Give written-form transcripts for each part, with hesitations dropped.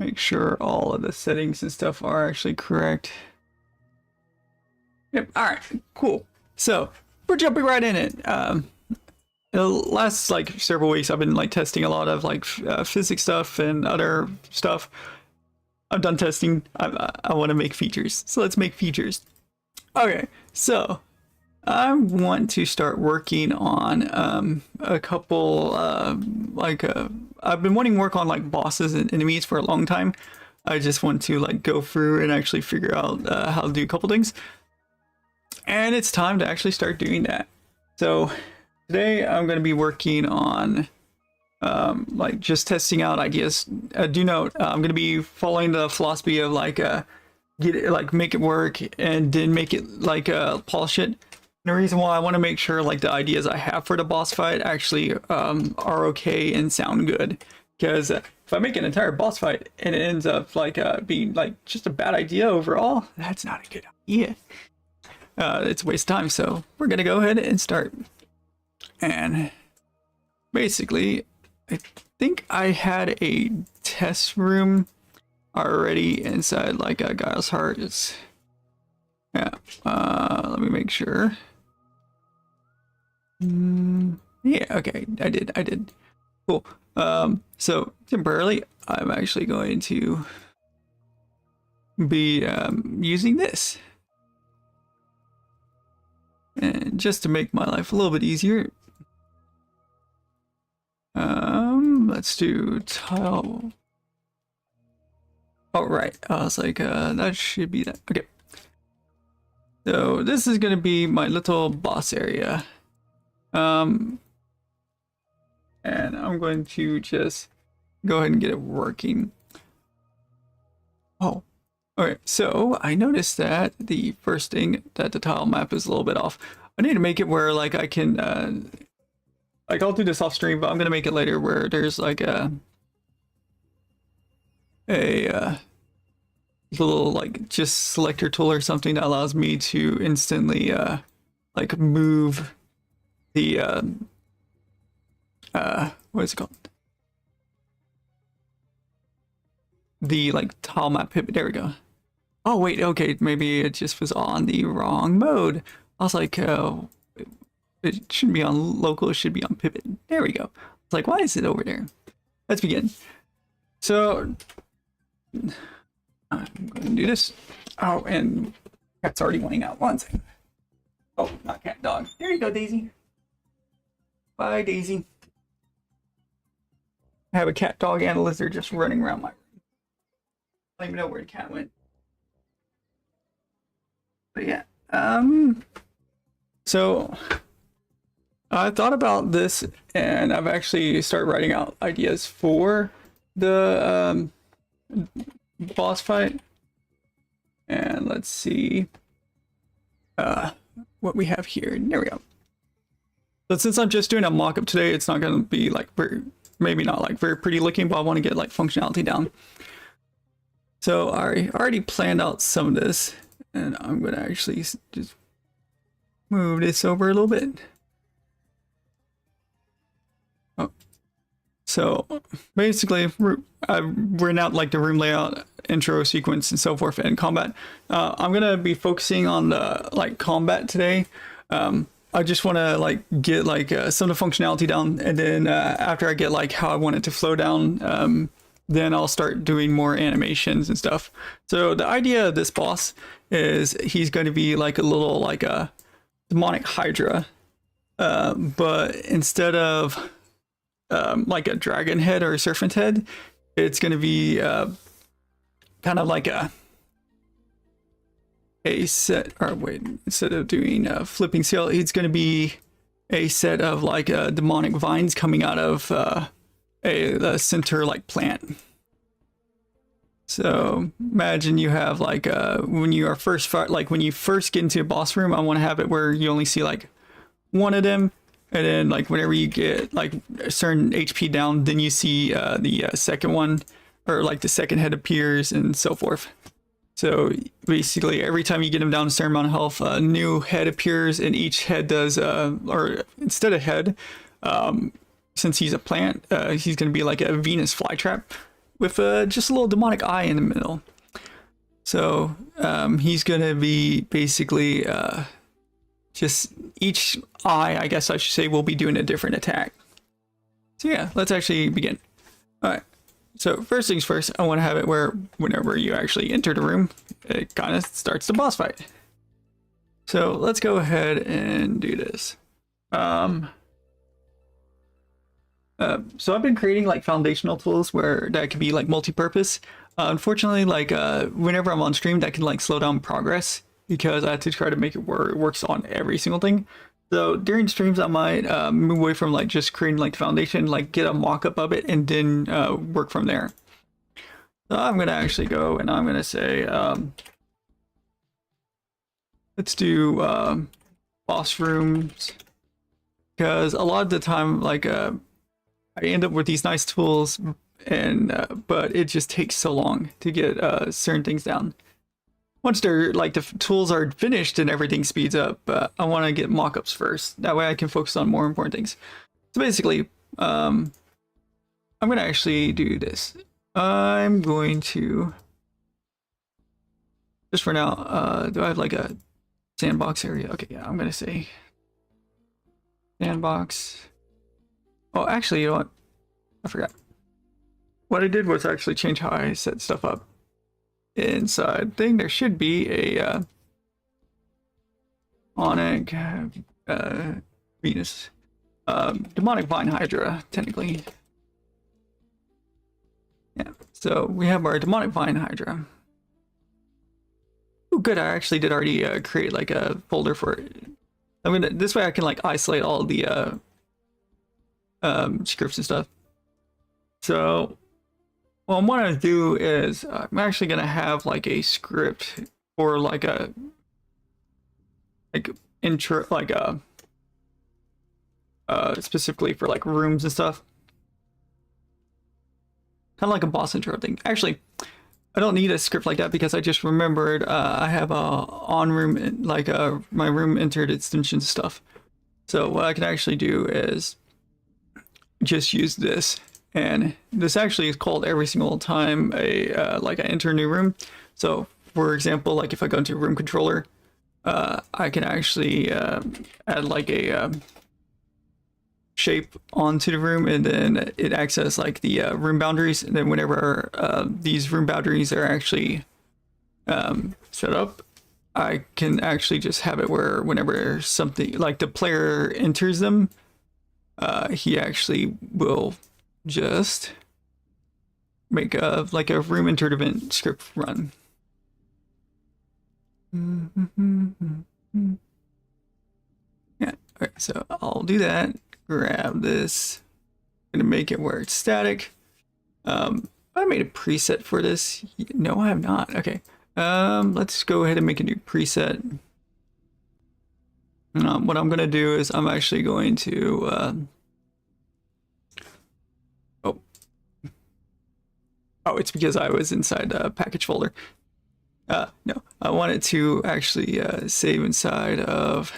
make sure all of the settings and stuff are actually correct. Yep. All right. Cool. So we're jumping right in it. The last like several weeks, I've been like testing a lot of like physics stuff and other stuff. I'm done testing. I want to make features. So let's make features. Okay. So I want to start working on a couple I've been wanting to work on like bosses and enemies for a long time. I just want to like go through and actually figure out how to do a couple things. And it's time to actually start doing that. So today I'm going to be working on like just testing out ideas. Do note I'm going to be following the philosophy of like get it, like make it work and then make it like polish it. The reason why I want to make sure like the ideas I have for the boss fight actually are okay and sound good, because if I make an entire boss fight and it ends up like being like just a bad idea overall, that's not a good idea. It's a waste of time. So we're gonna go ahead and start. And basically, I think I had a test room already inside like a Guile's Heart. It's yeah. Let me make sure. Yeah, okay, I did. Cool. So temporarily, I'm actually going to be using this. And just to make my life a little bit easier, let's do tile. Oh, right. I was like, that should be that. Okay. So this is going to be my little boss area. And I'm going to just go ahead and get it working. Oh, okay. So I noticed that the first thing that the tile map is a little bit off. I need to make it where like I can, like I'll do this off stream, but I'm gonna make it later where there's like a little like just selector tool or something that allows me to instantly like move the what is it called? The like tile map pivot. There we go. Oh wait, okay, maybe it just was on the wrong mode. I was like, it shouldn't be on local, it should be on pivot. There we go. It's like, why is it over there? Let's begin. So I'm going to do this. Oh, and cat's already wanting out. One second. Oh, not cat, dog. There you go, Daisy. Bye, Daisy. I have a cat, dog, and a lizard just running around my room. I don't even know where the cat went. But yeah, so I thought about this and I've actually started writing out ideas for the boss fight. And let's see what we have here. There we go. But since I'm just doing a mock-up today, it's not going to be like very, maybe not like very pretty looking, but I want to get like functionality down. So I already planned out some of this, and I'm going to actually just move this over a little bit. Oh. So basically, I've written out like the room layout, intro sequence, and so forth, and combat. I'm going to be focusing on the like combat today. I just want to like get like some of the functionality down, and then after I get like how I want it to flow down, then I'll start doing more animations and stuff. So the idea of this boss is he's going to be like a little like a demonic hydra, but instead of like a dragon head or a serpent head, it's going to be kind of like a set, or wait, instead of doing a flipping scale, it's going to be a set of like demonic vines coming out of the center like plant. So imagine you have like when you are first like when you first get into a boss room, I want to have it where you only see like one of them, and then like whenever you get like a certain HP down, then you see the second one, or like the second head appears and so forth. So basically every time you get him down a certain amount of health, a new head appears, and each head does or instead of head, since he's a plant, he's going to be like a Venus flytrap. with just a little demonic eye in the middle. So he's gonna be basically just each eye, I guess I should say, will be doing a different attack. So yeah, let's actually begin. All right. So first things first, I want to have it where whenever you actually enter the room, it kind of starts the boss fight. So let's go ahead and do this. So I've been creating like foundational tools where that could be like multi-purpose. Unfortunately, like whenever I'm on stream, that can like slow down progress because I have to try to make it where it works on every single thing. So during streams, I might move away from like just creating like the foundation, like get a mock-up of it and then work from there. So I'm gonna actually go and I'm gonna say, let's do boss rooms, because a lot of the time, like I end up with these nice tools, and but it just takes so long to get certain things down. Once they're like the tools are finished and everything speeds up, I want to get mock-ups first. That way I can focus on more important things. So basically, I'm going to actually do this. I'm going to, just for now, do I have like a sandbox area? Okay, yeah, I'm going to say sandbox. Oh, actually, you know what? I forgot. What I did was actually change how I set stuff up. Inside thing, there should be a Onic Venus demonic vine hydra, technically. Yeah, so we have our demonic vine hydra. Oh good, I actually did already create like a folder for it. I'm gonna, this way I can like isolate all the scripts and stuff. So what I'm gonna do is I'm actually gonna have like a script or like a intro, like a specifically for like rooms and stuff, kind of like a boss intro thing. Actually, I don't need a script like that because I just remembered I have a on room, like my room entered extension stuff. So what I can actually do is just use this. And this actually is called every single time like I enter a new room. So for example, like if I go into a room controller, I can actually add like a shape onto the room, and then it acts as like the room boundaries. And then whenever these room boundaries are actually set up, I can actually just have it where whenever something like the player enters them, he actually will just make a like a room entered event script run. Yeah, okay, so I'll do that. Grab this. I'm gonna make it where it's static. I made a preset for this. No, I have not. Okay. Let's go ahead and make a new preset. What I'm gonna do is I'm actually going to oh, it's because I was inside the package folder. No, I wanted to actually save inside of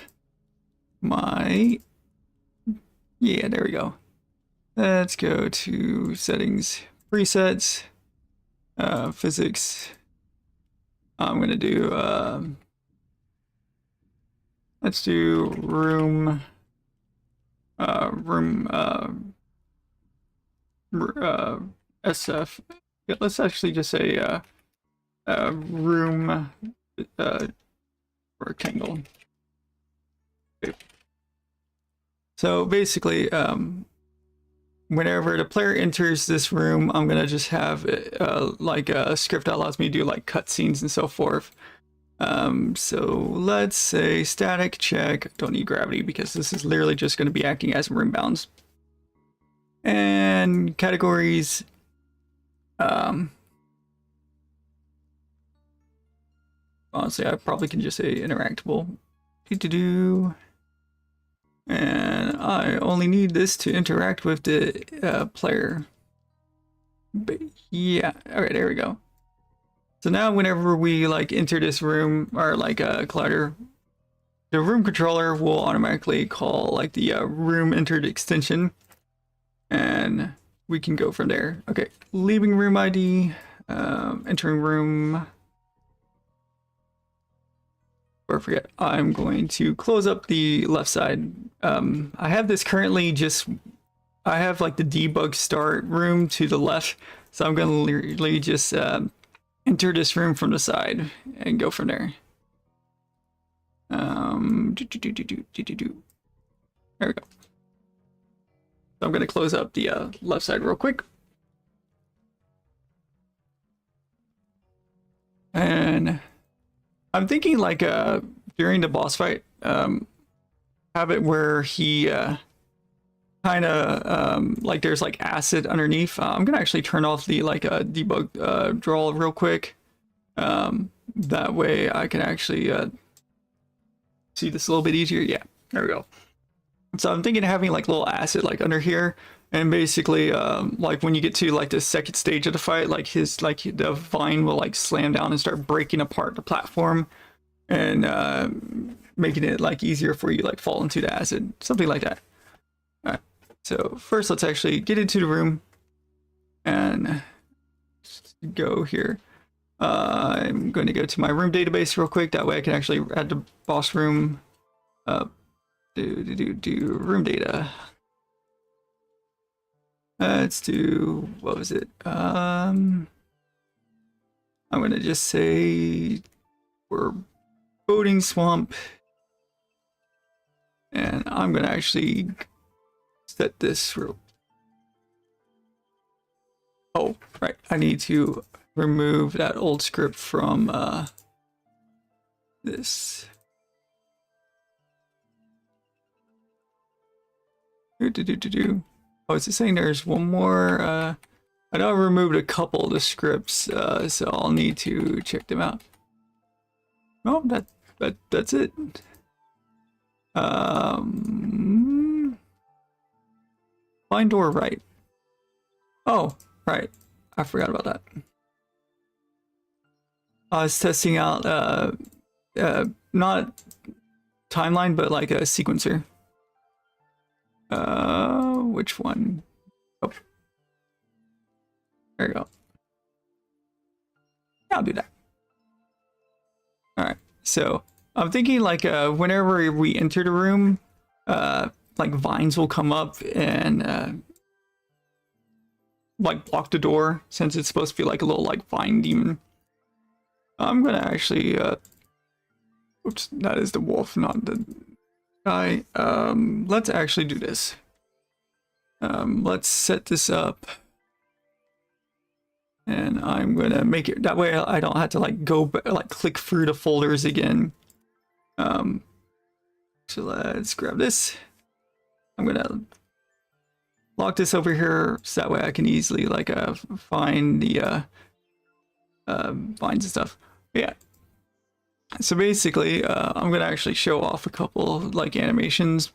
my, yeah, there we go. Let's go to settings, presets, physics. I'm gonna do, let's do room, SF. Yeah, let's actually just say room rectangle. Okay. So basically, whenever the player enters this room, I'm gonna just have like a script that allows me to do like cutscenes and so forth. So let's say static check. Don't need gravity because this is literally just going to be acting as room bounds. And categories. Honestly, I probably can just say interactable. And I only need this to interact with the player. But yeah, all right, there we go. So now whenever we like enter this room or like a collider, the room controller will automatically call like the room entered extension, and we can go from there. Okay, leaving room ID, entering room. Or forget, I'm going to close up the left side. I have this currently just, I have like the debug start room to the left. So I'm going to literally just enter this room from the side and go from there. There we go. So I'm going to close up the left side real quick. And I'm thinking like during the boss fight, have it where he kind of like there's like acid underneath. I'm gonna actually turn off the like debug draw real quick. That way I can actually see this a little bit easier. Yeah, there we go. So I'm thinking of having like little acid like under here, and basically like when you get to like the second stage of the fight, like the vine will like slam down and start breaking apart the platform, and making it like easier for you like fall into the acid, something like that. All right, so first let's actually get into the room and go here. I'm going to go to my room database real quick, that way I can actually add the boss room. Do room data. Let's do, what was it? I'm gonna just say we're boating swamp, and I'm gonna actually set this real. Oh, right, I need to remove that old script from this. Oh, is it saying there's one more? I know I removed a couple of the scripts, so I'll need to check them out. Oh, that's it. Find door right. Oh, right. I forgot about that. I was testing out not timeline, but like a sequencer. Which one? Oh, there you go. Yeah, I'll do that. All right. So I'm thinking like whenever we enter the room, like vines will come up and like block the door, since it's supposed to be like a little like vine demon. I'm gonna actually oops, that is the wolf, not the guy. Let's actually do this. Let's set this up, and I'm gonna make it that way I don't have to like go like click through the folders again. So let's grab this. I'm gonna lock this over here so that way I can easily like find the vines and stuff. Yeah. So basically, I'm gonna actually show off a couple like animations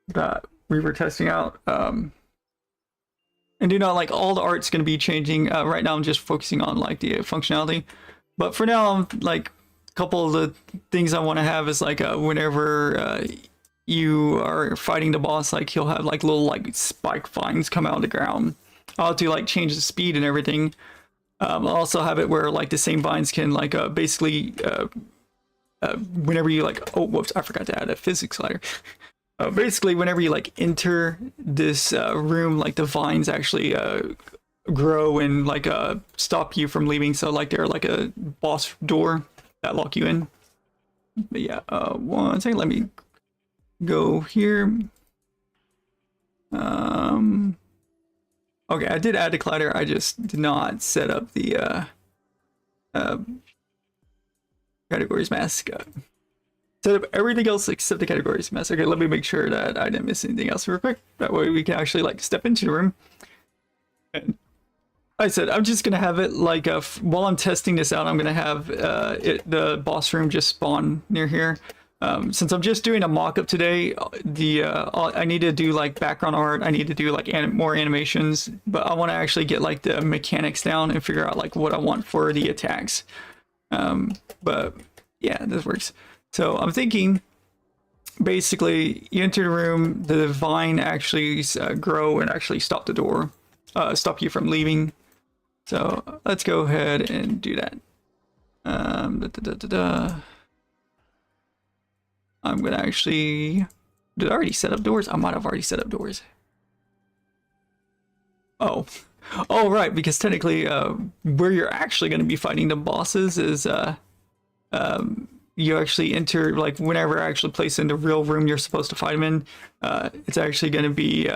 that we were testing out. And you know, like all the art's gonna be changing. Right now I'm just focusing on like the functionality, but for now I'm like a couple of the things I want to have is like whenever you are fighting the boss, like he'll have like little like spike vines come out of the ground. I'll have to like change the speed and everything. I'll also have it where like the same vines can like basically whenever you like, oh whoops, I forgot to add a physics slider. Basically whenever you like enter this room, like the vines actually grow and like stop you from leaving, so like they're like a boss door that lock you in. But yeah, one second, let me go here. Okay, I did add a collider, I just did not set up the categories mask. Set up everything else except the categories mask. Okay, let me make sure that I didn't miss anything else real quick. That way we can actually like step into the room. And I said I'm just gonna have it like while I'm testing this out, I'm gonna have the boss room just spawn near here. Since I'm just doing a mock-up today, I need to do like background art, I need to do like more animations, but I want to actually get like the mechanics down and figure out like what I want for the attacks. But yeah, this works. So I'm thinking basically you enter the room, the vine actually grow and actually stop the door, stop you from leaving. So let's go ahead and do that. I'm gonna actually, did I already set up doors? I might have already set up doors. Oh, right, because technically where you're actually going to be fighting the bosses is you actually enter, like whenever I actually place in the real room you're supposed to fight them in, it's actually going to be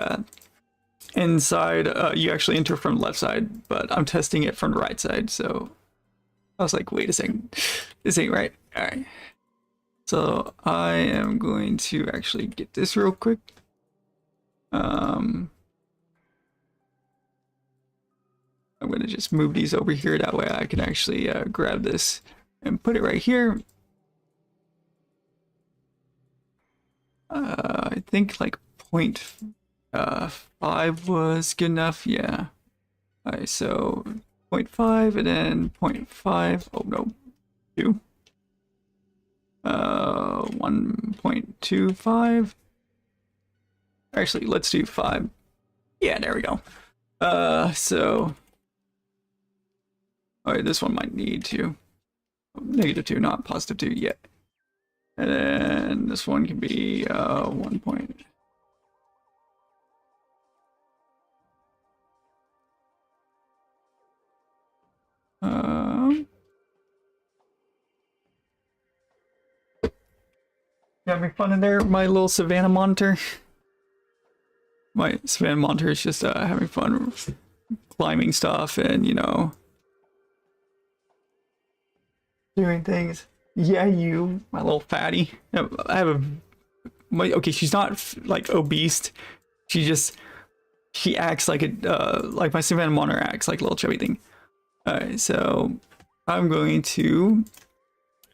inside, you actually enter from the left side, but I'm testing it from the right side, so I was like, wait a second, this ain't right. All right, so I am going to actually get this real quick. I'm going to just move these over here, that way I can actually grab this and put it right here. I think like 0.5 was good enough, yeah. Alright, so 0.5 and then 0.5, oh no, 2. 1.25. Actually, let's do 5. Yeah, there we go. So... Alright, this one might need to. -2, not +2 yet. And then this one can be 1 point. You having fun in there, my little Savannah monitor? My Savannah monitor is just having fun climbing stuff and, you know, doing things. Yeah, you, my little fatty. I have a, okay, she's not like obese. She acts like a, like my Savannah monitor acts like a little chubby thing. Alright, so I'm going to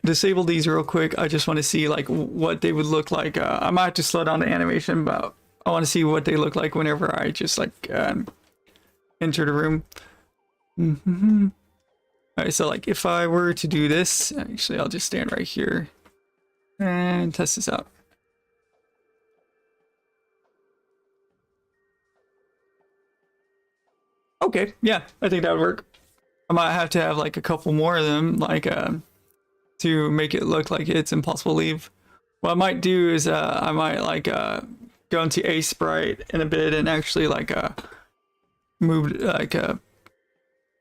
disable these real quick. I just want to see like what they would look like. I might have to slow down the animation, but I want to see what they look like whenever I just like enter the room. Alright, so like if I were to do this, actually I'll just stand right here and test this out. Okay, yeah, I think that would work. I might have to have like a couple more of them, like to make it look like it's impossible to leave. What I might do is I might like go into a sprite in a bit and actually like move like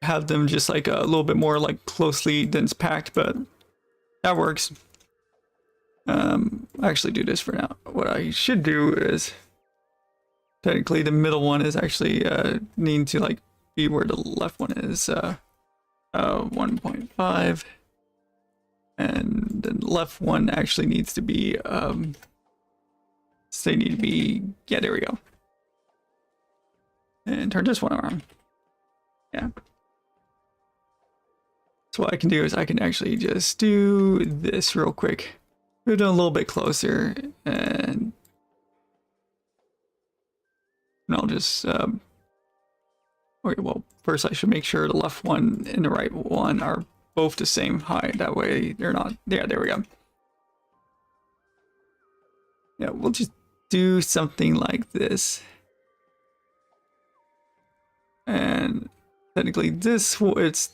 have them just like a little bit more like closely dense packed, but that works. I actually do this for now. What I should do is technically the middle one is actually need to like be where the left one is, 1.5, and the left one actually needs to be so they need to be, yeah, there we go, and turn this one around. Yeah, so what I can do is I can actually just do this real quick, move it a little bit closer, and I'll just okay, well, first I should make sure the left one and the right one are both the same height. That way they're not, yeah, there we go. Yeah, we'll just do something like this. And technically this, it's,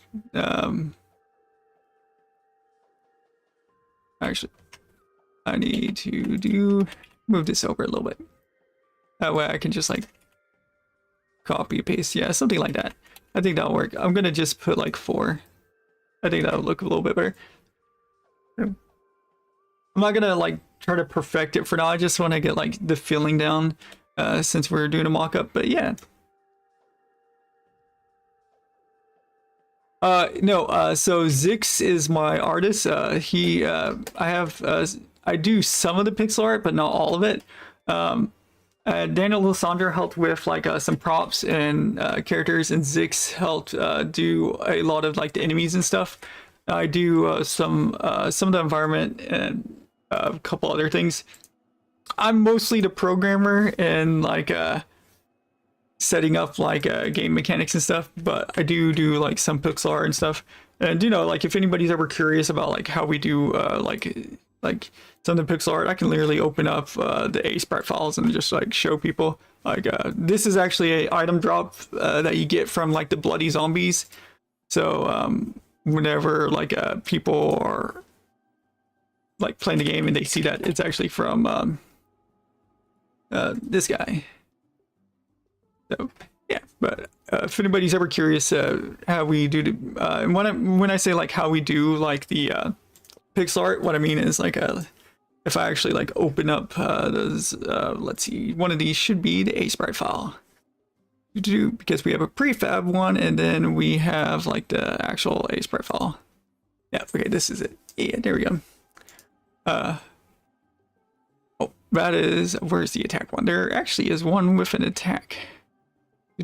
actually, I need to move this over a little bit. That way I can just like copy paste, yeah, something like that. I think that'll work. I'm gonna just put like 4. I think that'll look a little bit better. I'm not gonna like try to perfect it for now. I just want to get like the feeling down since we're doing a mock-up, but yeah. No, so Zix is my artist. I do some of the pixel art, but not all of it. Daniel Lissandra helped with like some props and characters, and Zix helped do a lot of like the enemies and stuff. I do some of the environment and a couple other things. I'm mostly the programmer and like setting up like game mechanics and stuff, but I do like some pixel art and stuff. And you know, like if anybody's ever curious about like how we do like like some of the pixel art, I can literally open up the A sprite files and just like show people. Like this is actually a item drop that you get from like the bloody zombies. So whenever like people are like playing the game and they see that, it's actually from this guy. So yeah, but if anybody's ever curious how we do and when I say like how we do like the pixel art, what I mean is like if I actually like open up those, let's see, one of these should be the A sprite file. Because we have a prefab one, and then we have like the actual A sprite file. Yeah, okay, this is it. Yeah, there we go. Oh, that is, where's the attack one? There actually is one with an attack. I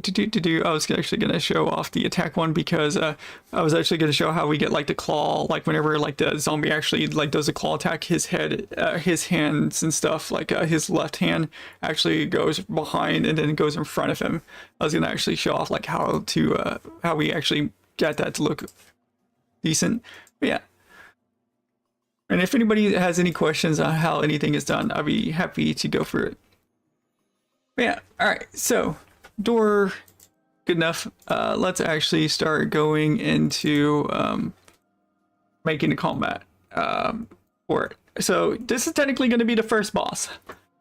was actually going to show off the attack one because I was actually going to show how we get like the claw, like whenever like the zombie actually like does a claw attack, his head, his hands and stuff, like his left hand actually goes behind and then it goes in front of him. I was going to actually show off like how we actually get that to look decent. But yeah. And if anybody has any questions on how anything is done, I'll be happy to go through it. But yeah, all right, so door good enough. Let's actually start going into making the combat for it. So this is technically going to be the first boss,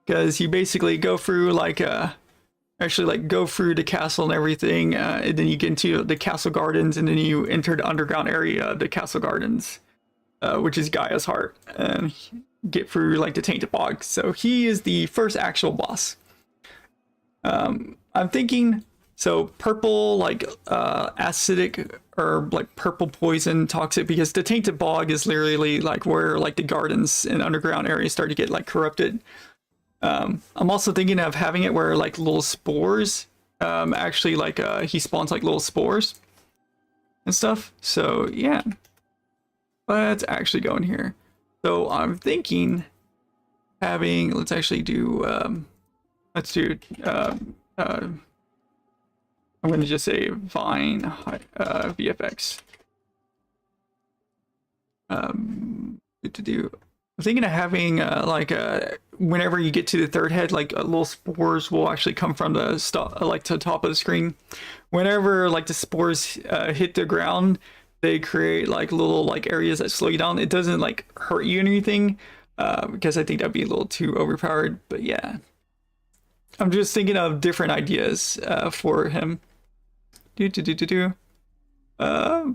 because you basically go through like actually like go through the castle and everything, and then you get into the castle gardens, and then you enter the underground area of the castle gardens, which is Gaia's heart, and get through like the tainted bog. So he is the first actual boss. I'm thinking, so purple, like acidic or like purple poison toxic, because the tainted bog is literally like where like the gardens and underground areas start to get like corrupted. I'm also thinking of having it where like little spores, actually like he spawns like little spores and stuff. So yeah, let's actually go in here. So I'm thinking having, let's actually do, let's do, I'm going to just say Vine VFX. I'm thinking of having whenever you get to the third head, like little spores will actually come from the like to the top of the screen. Whenever like the spores hit the ground, they create like little like areas that slow you down. It doesn't like hurt you or anything, because I think that'd be a little too overpowered. But yeah, I'm just thinking of different ideas for him. Oh,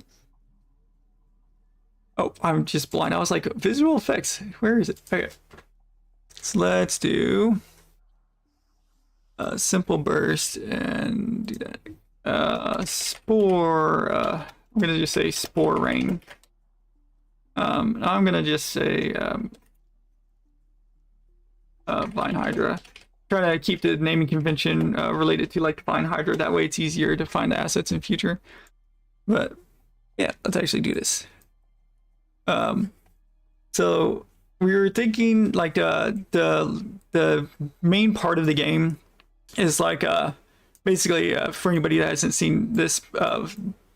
I'm just blind. I was like, visual effects. Where is it? Okay. So let's do simple burst and do that. Spore. I'm gonna just say spore rain. I'm gonna just say Vine Hydra. Try to keep the naming convention related to like Vine Hydra. That way it's easier to find the assets in future. But yeah, let's actually do this. So we were thinking like the main part of the game is like basically for anybody that hasn't seen this,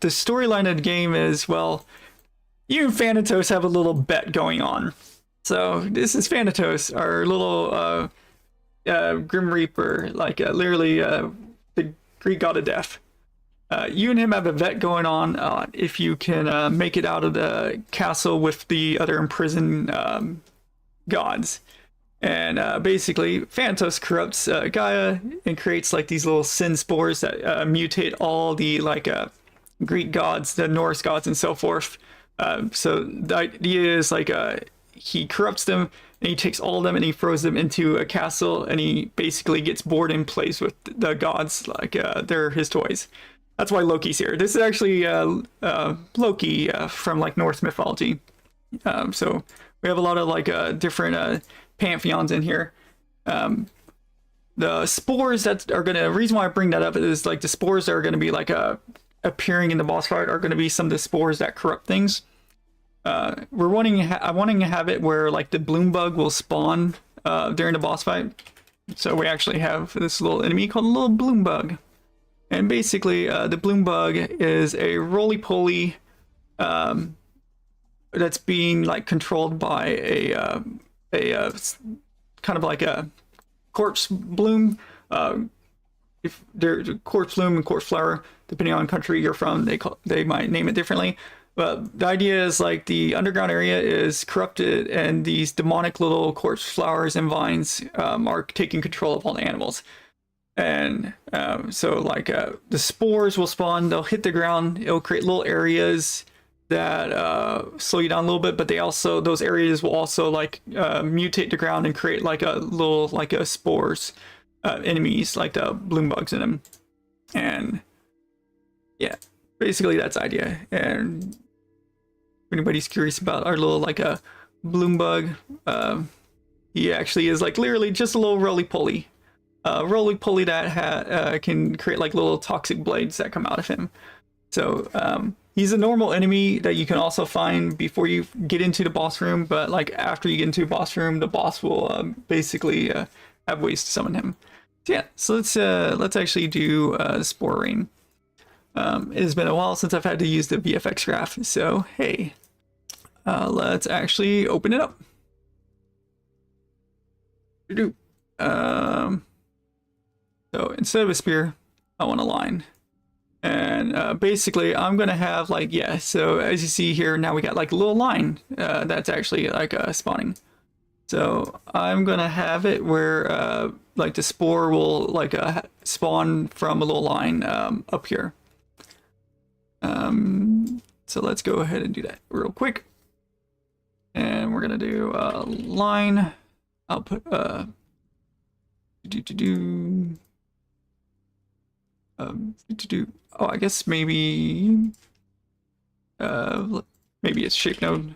the storyline of the game is, well, you and Thanatos have a little bet going on. So this is Thanatos, our little Grim Reaper, like literally the Greek god of death. You and him have a bet going on if you can make it out of the castle with the other imprisoned gods. And basically, Thanatos corrupts Gaia and creates like these little sin spores that mutate all the like Greek gods, the Norse gods, and so forth. So the idea is like he corrupts them, and he takes all of them and he throws them into a castle, and he basically gets bored and plays with the gods like they're his toys. That's why Loki's here. This is actually Loki from like Norse mythology. So we have a lot of like different pantheons in here. The spores that are gonna, reason why I bring that up is like the spores that are gonna be like appearing in the boss fight are gonna be some of the spores that corrupt things. I'm wanting to have it where like the bloom bug will spawn during the boss fight. So we actually have this little enemy called a little bloom bug. And basically, the bloom bug is a roly-poly that's being like controlled by a kind of like a corpse bloom. If there's a corpse bloom and corpse flower, depending on country you're from, they might name it differently. But the idea is like the underground area is corrupted, and these demonic little corpse flowers and vines are taking control of all the animals. And so like the spores will spawn, they'll hit the ground, it'll create little areas that slow you down a little bit, but those areas will also like mutate the ground and create like a little like a spores enemies, like the bloom bugs in them. And yeah, basically that's the idea. And if anybody's curious about our little like a bloom bug, he actually is like literally just a little roly-poly that can create like little toxic blades that come out of him. So he's a normal enemy that you can also find before you get into the boss room, but like after you get into the boss room, the boss will basically have ways to summon him. So yeah, so let's actually do Spore Rain. It has been a while since I've had to use the VFX graph, so hey, let's actually open it up. So instead of a spear, I want a line. And basically I'm gonna have like, yeah, so as you see here, now we got like a little line that's actually like spawning. So I'm gonna have it where like the spore will like spawn from a little line up here. So let's go ahead and do that real quick. And we're gonna do a line. I'll put oh, I guess maybe maybe it's shape node.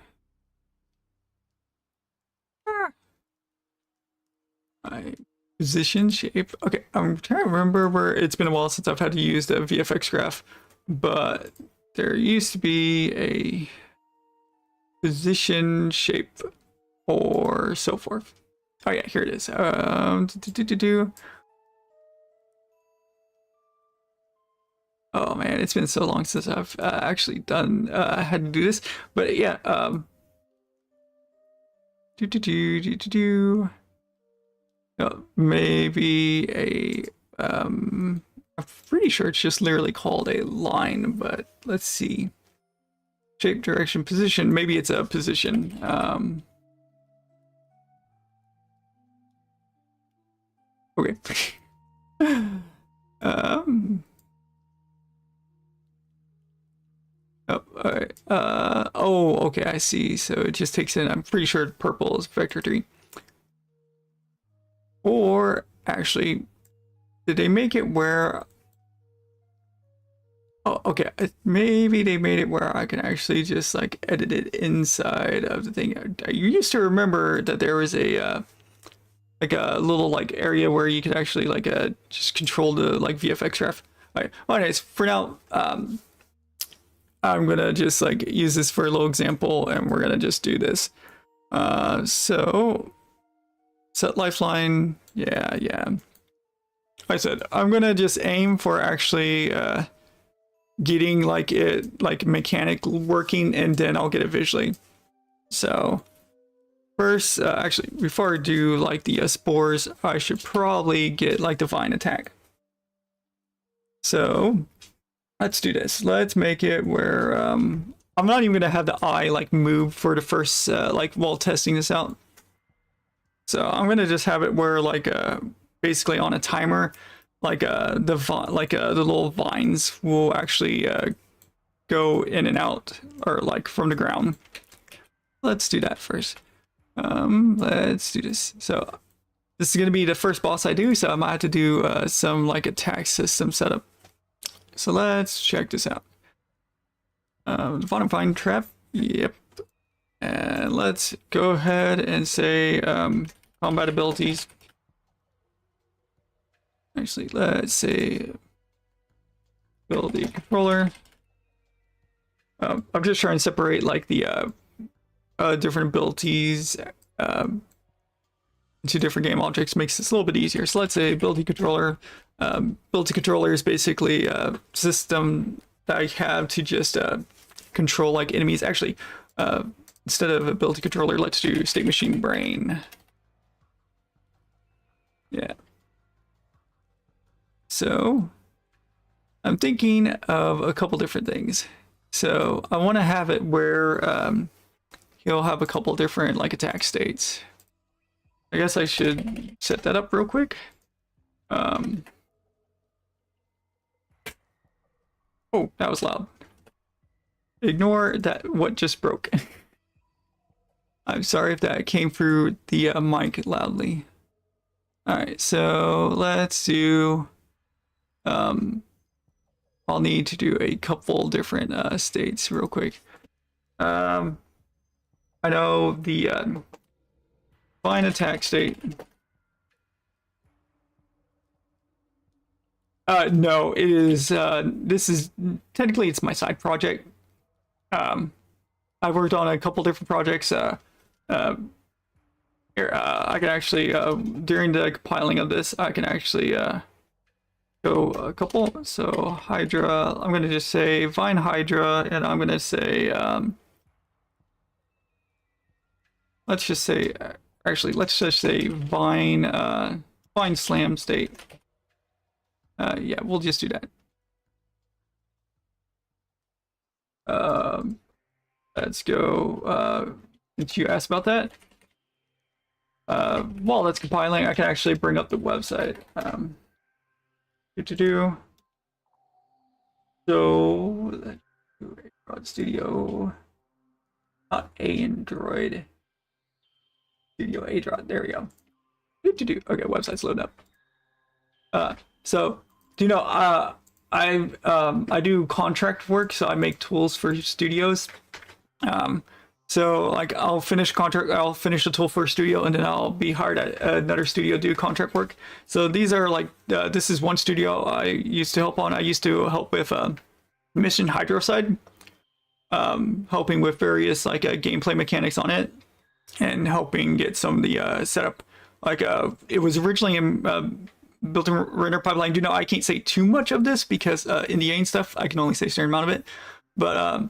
My position shape. Okay, I'm trying to remember where. It's been a while since I've had to use the VFX graph, but there used to be a position shape or so forth. Oh yeah, here it is. Oh man, it's been so long since I've actually done had to do this, but yeah. Maybe a I'm pretty sure it's just literally called a line, but let's see. Shape, direction, position. Maybe it's a position. Okay. Oh, all right. Oh, okay, I see. So it just takes in, I'm pretty sure purple is vector 3. Or actually, did they make it where, oh, okay, maybe they made it where I can actually just like edit it inside of the thing. You used to remember that there was a like a little like area where you could actually like just control the like VFX graph. All right. Well, anyways, for now, I'm gonna just like use this for a little example, and we're gonna just do this. So set lifeline. Yeah. Like I said, I'm gonna just aim for actually getting like it like mechanic working, and then I'll get it visually. So first, actually, before I do like the spores, I should probably get like the vine attack. So let's do this. Let's make it where I'm not even gonna have the eye like move for the first like while testing this out. So I'm gonna just have it where like basically on a timer, like the little vines will actually go in and out, or like from the ground. Let's do that first. Let's do this. So this is gonna be the first boss I do, so I might have to do some like attack system setup. So let's check this out. The bottom vine trap. Yep. And let's go ahead and say combat abilities. Actually, let's say ability controller. I'm just trying to separate like the different abilities into different game objects. Makes this a little bit easier. So let's say ability controller. Ability controller is basically a system that I have to just control like enemies. Actually, instead of ability controller, let's do state machine brain. Yeah. So I'm thinking of a couple different things. So I want to have it where he'll have a couple different like attack states. I guess I should set that up real quick. Oh, that was loud. Ignore that, what just broke. I'm sorry if that came through the mic loudly. Alright, so let's do... I'll need to do a couple different states real quick. I know the fine attack state. No, it is, this is, technically it's my side project. I've worked on a couple different projects. Here, I can actually, during the compiling of this, I can actually go a couple. So Hydra, I'm going to just say Vine Hydra, and I'm going to say, let's just say, actually, let's just say Vine, Vine Slam state. Yeah, we'll just do that. Let's go. Did you ask about that? While that's compiling, I can actually bring up the website. Do. So, Android Studio, not Android Studio Android. There we go. Do. Okay, website's loading up. So, do you know? I do contract work, so I make tools for studios. So like I'll finish a tool for a studio, and then I'll be hired at another studio to do contract work. So these are like, this is one studio I used to help on. I used to help with Mission Hydroside, helping with various like gameplay mechanics on it, and helping get some of the setup. Like it was originally in built-in render pipeline. You know, I can't say too much of this because in the and stuff, I can only say a certain amount of it. But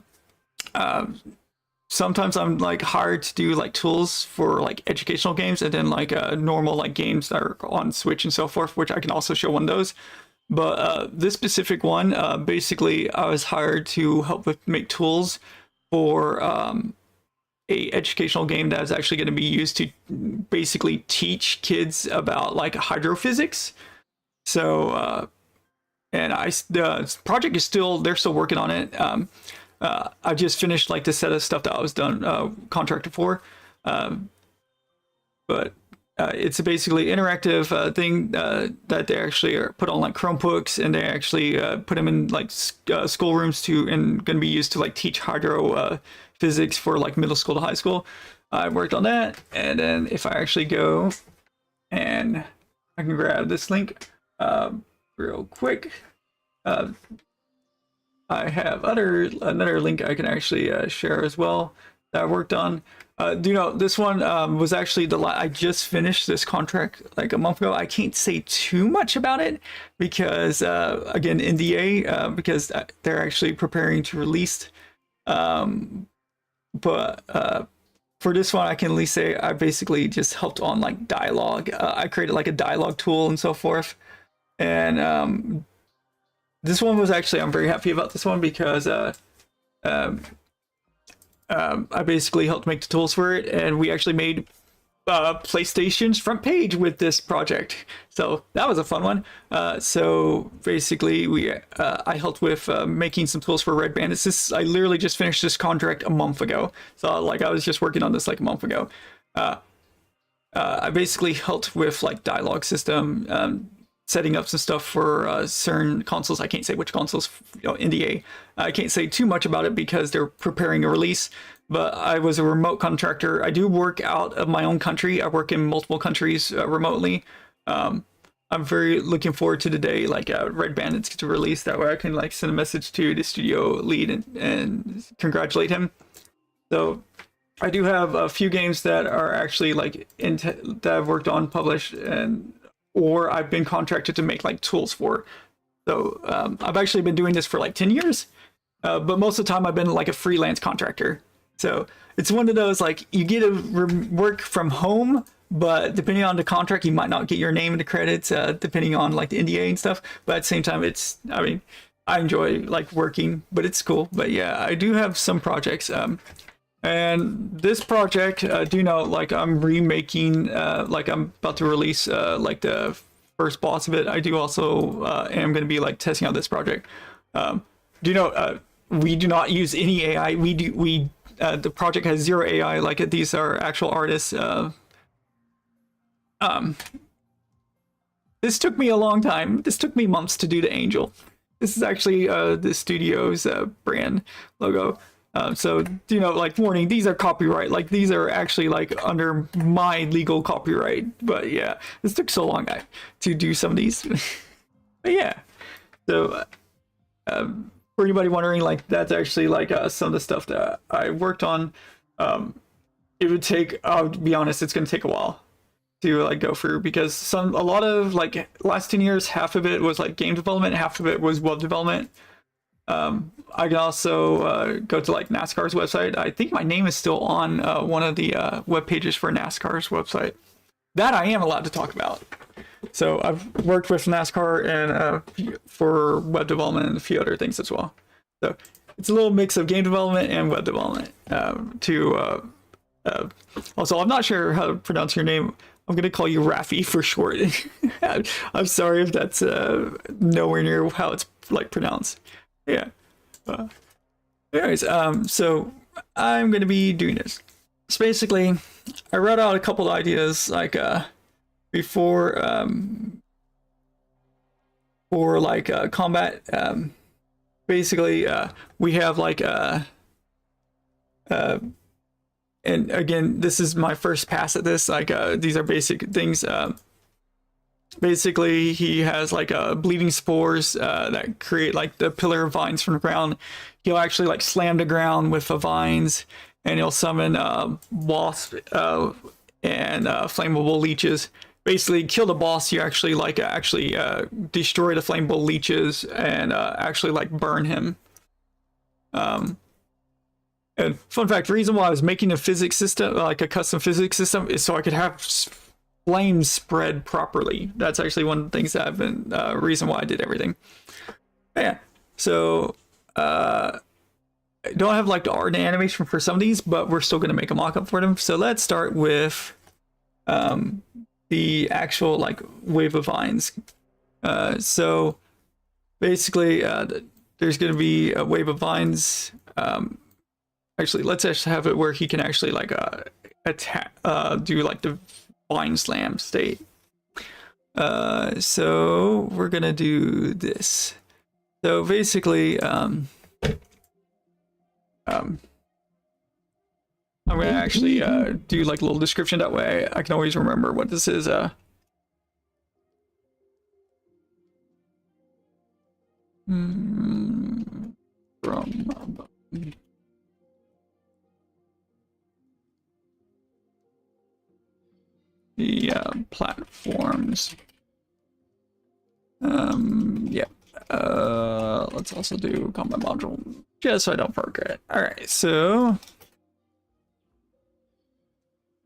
sometimes I'm like hired to do like tools for like educational games, and then like normal like games that are on Switch and so forth, which I can also show one of those. But this specific one, basically, I was hired to help with make tools for a educational game that is actually going to be used to basically teach kids about like hydrophysics. So, and the project is still, they're still working on it. I just finished like the set of stuff that I was done contracted for, but it's a basically interactive thing that they actually are put on like Chromebooks, and they actually put them in like schoolrooms to, and going to be used to like teach hydro physics for like middle school to high school. I worked on that, and then if I actually go and I can grab this link real quick. I have another link I can actually share as well that I worked on. Do you know this one was actually I just finished this contract like a month ago. I can't say too much about it because again, NDA, because they're actually preparing to release. But for this one, I can at least say I basically just helped on like dialogue. I created like a dialogue tool and so forth, and this one was actually, I'm very happy about this one because I basically helped make the tools for it, and we actually made PlayStation's front page with this project. So that was a fun one. So basically, I helped with making some tools for Red Bandits. I literally just finished this contract a month ago. So like I was just working on this like a month ago. I basically helped with like dialogue system. Setting up some stuff for certain consoles. I can't say which consoles, NDA. I can't say too much about it because they're preparing a release, but I was a remote contractor. I do work out of my own country. I work in multiple countries remotely. I'm very looking forward to the day like Red Bandits get to release. That way I can like send a message to the studio lead and congratulate him. So I do have a few games that are actually like that I've worked on, published, and or I've been contracted to make like tools for. So I've actually been doing this for like 10 years, but most of the time I've been like a freelance contractor. So it's one of those like you get to work from home, but depending on the contract, you might not get your name in the credits, depending on like the NDA and stuff. But at the same time, I mean, I enjoy like working, but it's cool. But yeah, I do have some projects. And this project, do know, like I'm remaking, like I'm about to release like the first boss of it. I do also am going to be like testing out this project. Do you know, we do not use any AI. The project has zero AI. Like these are actual artists. This took me a long time. This took me months to do the angel. This is actually the studio's brand logo. So, you know, like warning, these are copyright. Like these are actually like under my legal copyright. But yeah, this took so long to do some of these. But yeah, so for anybody wondering, like that's actually like some of the stuff that I worked on. It would take, I'll be honest, it's going to take a while to like go through, because a lot of like last 10 years, half of it was like game development, half of it was web development. I can also go to like NASCAR's website. I think my name is still on one of the web pages for NASCAR's website. That I am allowed to talk about. So I've worked with NASCAR and for web development and a few other things as well. So it's a little mix of game development and web development. Also, I'm not sure how to pronounce your name. I'm going to call you Rafi for short. I'm sorry if that's nowhere near how it's like pronounced. Yeah. Anyways, so I'm going to be doing this. So basically, I wrote out a couple of ideas like before for like combat. Basically, we have like and again, this is my first pass at this. Like these are basic things. Basically, he has like bleeding spores that create like the pillar of vines from the ground. He'll actually like slam the ground with the vines, and he'll summon wasp and flammable leeches. Basically, kill the boss. You actually like destroy the flammable leeches and actually like burn him. And fun fact: the reason why I was making a physics system, like a custom physics system, is so I could have flames spread properly. That's actually one of the things that I've been reason why I did everything. Yeah. So I don't have like the art and animation for some of these, but we're still going to make a mock-up for them. So let's start with the actual like wave of vines. So basically, there's going to be a wave of vines. Actually, let's actually have it where he can actually like attack, do like the vine slam state. So we're gonna do this. So basically, I'm gonna actually do like a little description, that way I can always remember what this is. From the platforms. Yeah. Let's also do combat module, just so I don't forget. All right, so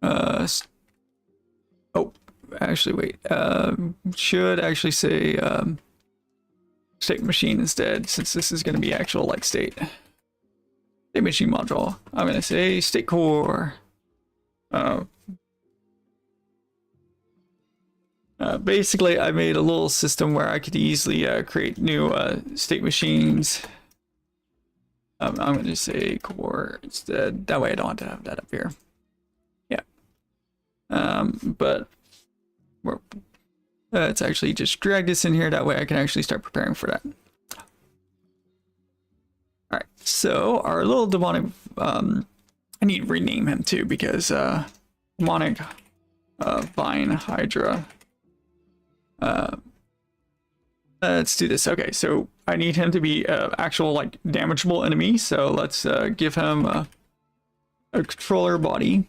oh, actually wait, should actually say state machine instead, since this is going to be actual like state machine module. I'm going to say state core. Basically, I made a little system where I could easily create new state machines. I'm going to say core instead. That way I don't have to have that up here. Yeah. But let's actually just drag this in here. That way I can actually start preparing for that. All right. So our little demonic, I need to rename him too, because demonic vine hydra. Let's do this. Okay, so I need him to be actual like damageable enemy. So let's give him a controller body.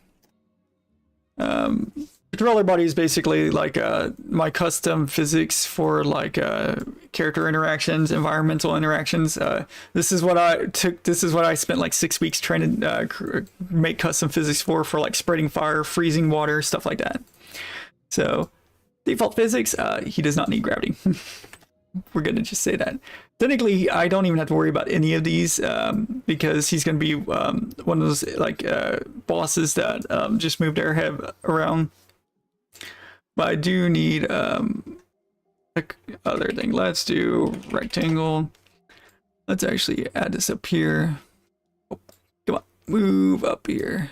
controller body is basically like my custom physics for like character interactions, environmental interactions. This is what I spent like 6 weeks trying to make custom physics for like spreading fire, freezing water, stuff like that. So default physics, he does not need gravity. We're gonna just say that. Technically, I don't even have to worry about any of these because he's gonna be one of those like bosses that just move their head around. But I do need other thing. Let's do rectangle. Let's actually add this up here. Oh, come on, move up here.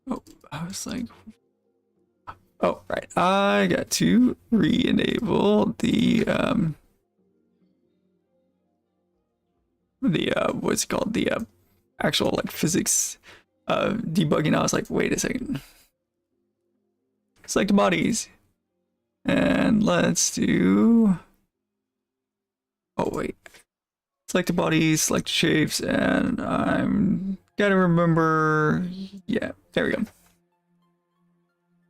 Oh, I was like, oh, right. I got to re-enable the what's it called? The actual like physics debugging. I was like, wait a second. Select bodies. And let's do, oh wait. Select the bodies, select shapes, and I'm gotta remember, yeah, there we go.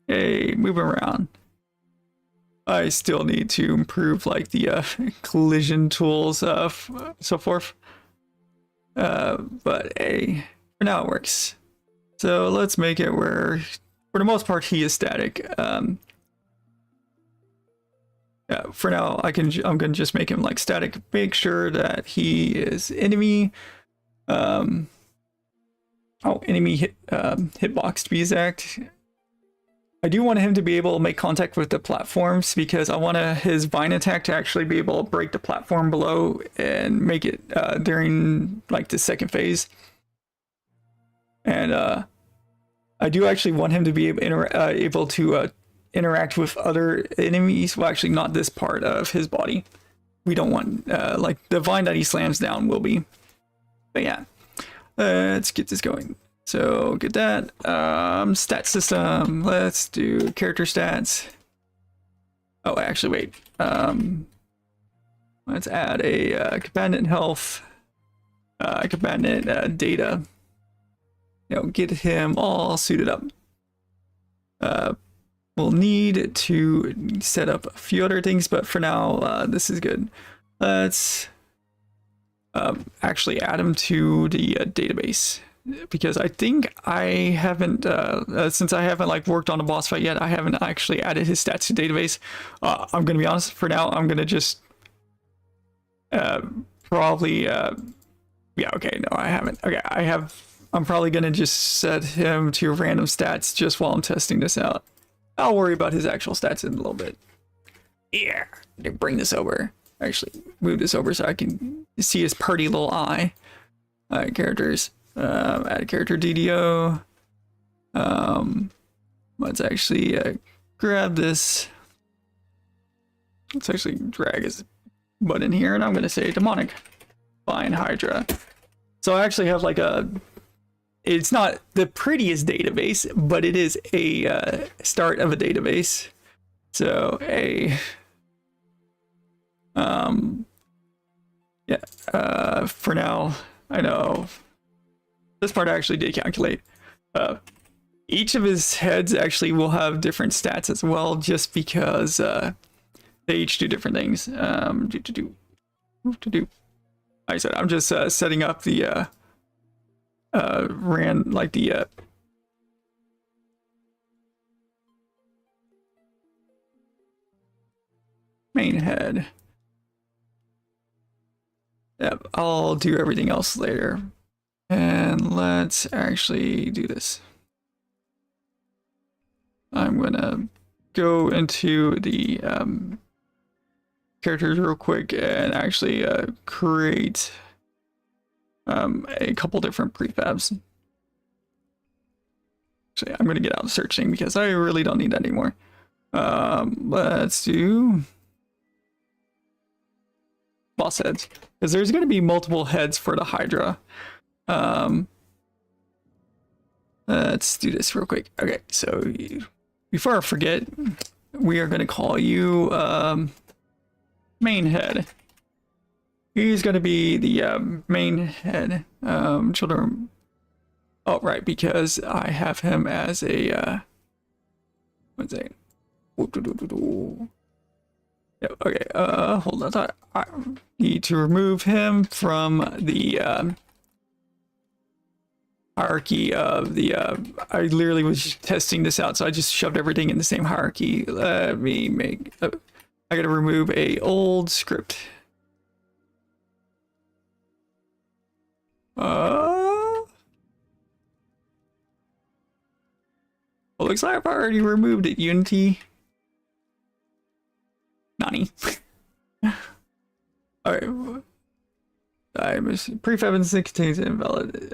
Okay, moving around. I still need to improve like the collision tools, so forth. But for now it works. So let's make it where, for the most part, he is static. Yeah, for now, I'm gonna just make him like static. Make sure that he is enemy. Oh, enemy hitbox to be exact. I do want him to be able to make contact with the platforms because I want his vine attack to actually be able to break the platform below and make it during like the second phase. And I do actually want him to be able to interact with other enemies. Well, actually, not this part of his body. We don't want like the vine that he slams down will be. But yeah, let's get this going. So get that stat system. Let's do character stats. Oh, actually, wait. Let's add a combatant health, combatant data. You know, get him all suited up. We'll need to set up a few other things, but for now, this is good. Let's actually add him to the database. Because I think I haven't, since I haven't like worked on a boss fight yet, I haven't actually added his stats to database. I'm gonna be honest. For now, I'm gonna just probably, yeah, okay, no, I haven't. Okay, I'm probably gonna just set him to random stats just while I'm testing this out. I'll worry about his actual stats in a little bit. Yeah, bring this over. Actually, move this over so I can see his pretty little eye. All right, characters. Add a character DDO. Let's actually grab this. Let's actually drag his butt in here, and I'm gonna say demonic fine Hydra. So I actually have like it's not the prettiest database, but it is a start of a database. So yeah, for now, I know this part I actually did calculate. Each of his heads actually will have different stats as well, just because they each do different things. Like I said, I'm just setting up the main head. Yep, I'll do everything else later. And let's actually do this. I'm gonna go into the characters real quick and actually create a couple different prefabs. Actually, I'm gonna get out of searching because I really don't need that anymore. Let's do boss heads, because there's gonna be multiple heads for the Hydra. Let's do this real quick. Okay, so before I forget, we are going to call you main head, He's going to be the main head. Children. Oh, right, because I have him as a. What's that? Yeah, okay, hold on. I need to remove him from the hierarchy of the I literally was just testing this out, so I just shoved everything in the same hierarchy. Let me make I gotta remove a old script. Well, looks like I've already removed it, Unity. Nani. Alright. I missed prefab instance contains invalid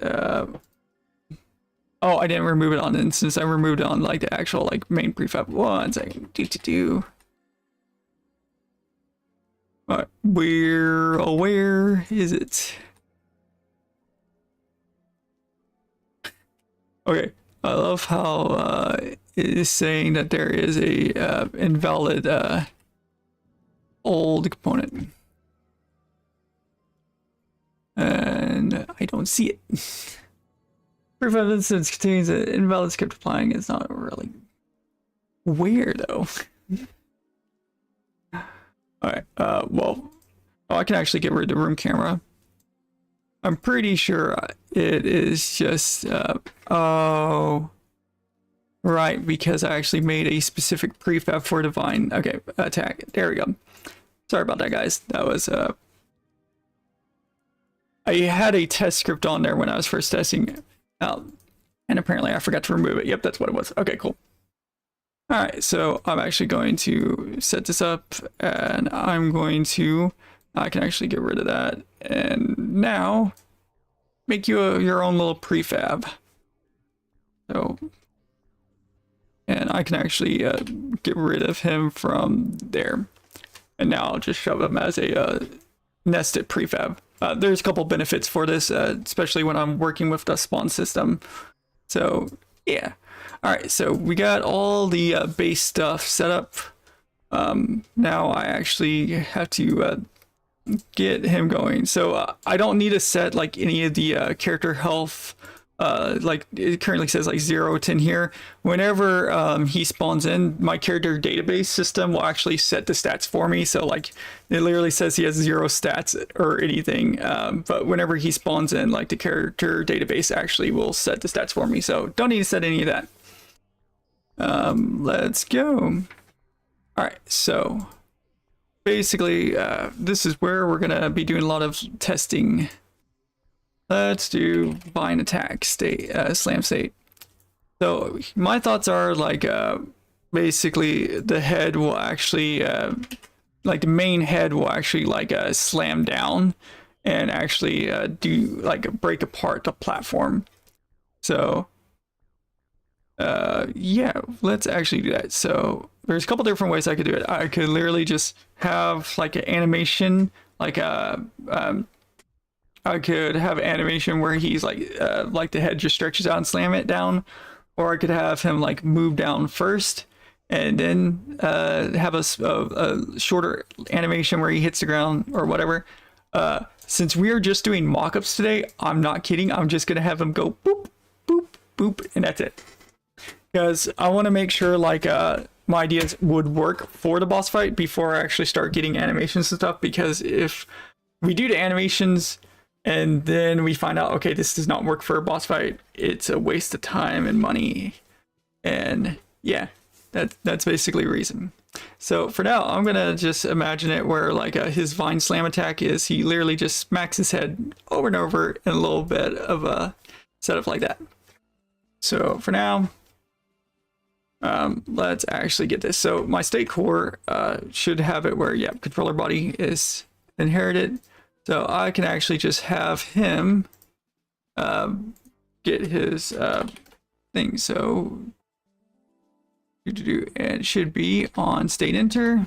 oh, I didn't remove it on instance. I removed it on like the actual like main prefab. 1 second. Alright, where is it? Okay, I love how it is saying that there is a invalid old component, and I don't see it. Proof of instance contains an invalid script applying. It's not really weird though. Alright, well, oh, I can actually get rid of the room camera. I'm pretty sure it is just, oh, right, because I actually made a specific prefab for divine. Okay, attack. There we go. Sorry about that, guys. That was, I had a test script on there when I was first testing it out, and apparently I forgot to remove it. Yep, that's what it was. Okay, cool. All right, so I'm actually going to set this up, and I'm going to, I can actually get rid of that, and now make you your own little prefab. So, and I can actually get rid of him from there, and now I'll just shove him as a nested prefab. There's a couple benefits for this, especially when I'm working with the spawn system. So yeah. All right, so we got all the base stuff set up. Now I actually have to get him going. So I don't need to set like any of the character health. Like it currently says like 0 10 here. Whenever he spawns in, my character database system will actually set the stats for me. So like it literally says he has 0 stats or anything. But whenever he spawns in, like the character database actually will set the stats for me. So don't need to set any of that. Let's go. All right, so basically this is where we're gonna be doing a lot of testing. Let's do bind attack state, slam state. So my thoughts are like basically the head will actually like the main head will actually like slam down and actually do like break apart the platform. So yeah, let's actually do that. So there's a couple different ways I could do it. I could literally just have like an animation, like a I could have animation where he's like the head just stretches out and slam it down, or I could have him like move down first and then have a shorter animation where he hits the ground or whatever. Since we are just doing mock-ups today, I'm not kidding. I'm just gonna have him go boop, boop, boop, and that's it. Because I want to make sure like my ideas would work for the boss fight before I actually start getting animations and stuff. Because if we do the animations and then we find out, okay, this does not work for a boss fight, it's a waste of time and money. And yeah, that's basically the reason. So for now, I'm gonna just imagine it where like his vine slam attack is he literally just smacks his head over and over in a little bit of a setup like that. So for now, let's actually get this. So my state core should have it where, yeah, controller body is inherited. So I can actually just have him get his thing. So and it should be on state enter.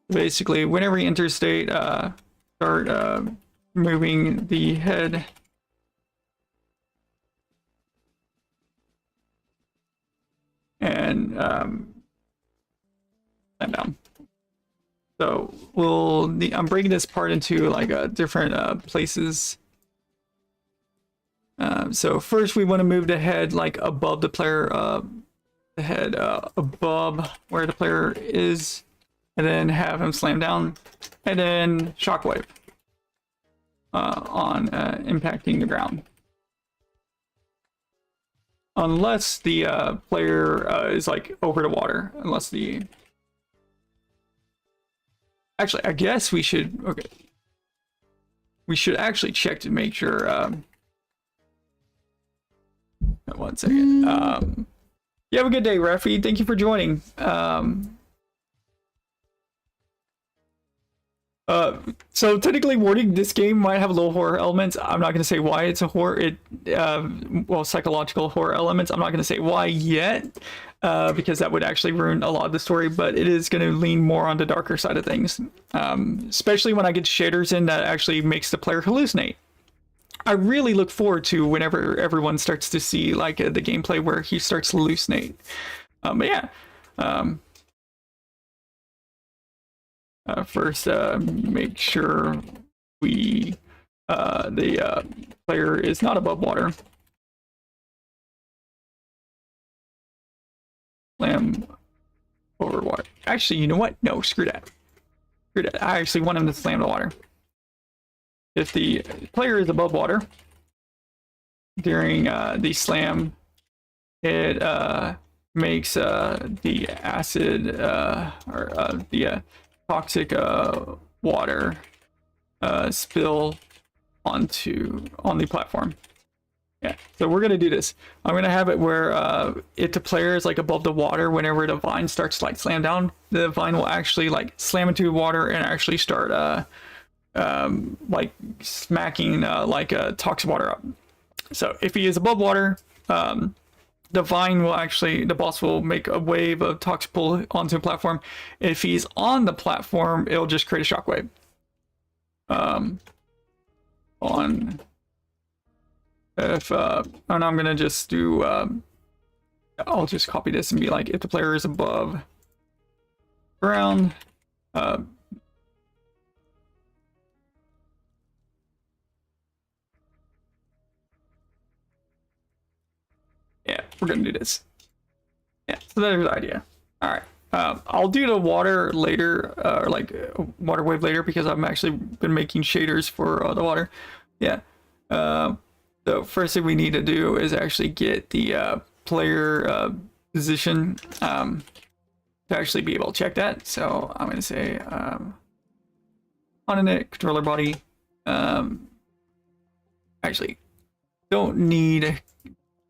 Basically, whenever he enters state, start moving the head. And down. So I'm breaking this part into like different places. So first we want to move the head like above the player, the head above where the player is, and then have him slam down, and then shockwave on impacting the ground. Unless the player is like over the water, unless the... Actually, I guess we should, okay. We should actually check to make sure, 1 second. You have a good day, Refi. Thank you for joining. So technically, warning, this game might have a little horror elements. I'm not going to say why it's a horror. Well, psychological horror elements. I'm not going to say why yet, because that would actually ruin a lot of the story. But it is going to lean more on the darker side of things, especially when I get shaders in that actually makes the player hallucinate. I really look forward to whenever everyone starts to see like the gameplay where he starts to hallucinate. But yeah. First, make sure the player is not above water. Slam over water. Actually, you know what? No, screw that. Screw that. I actually want him to slam the water. If the player is above water during the slam, it makes the acid or the toxic water spill on the platform. Yeah, so we're gonna do this. I'm gonna have it where if the player is like above the water, whenever the vine starts to like slam down, the vine will actually like slam into the water and actually start like smacking like toxic water up. So if he is above water, the vine will actually, the boss will make a wave of toxic pull onto the platform. If he's on the platform, it'll just create a shockwave. And I'm gonna just do, I'll just copy this and be like, if the player is above ground, yeah, we're gonna do this. Yeah, so there's the idea. All right, I'll do the water later, or like water wave later, because I've actually been making shaders for the water. Yeah. The first thing we need to do is actually get the player position to actually be able to check that. So I'm gonna say on init controller body. Actually, don't need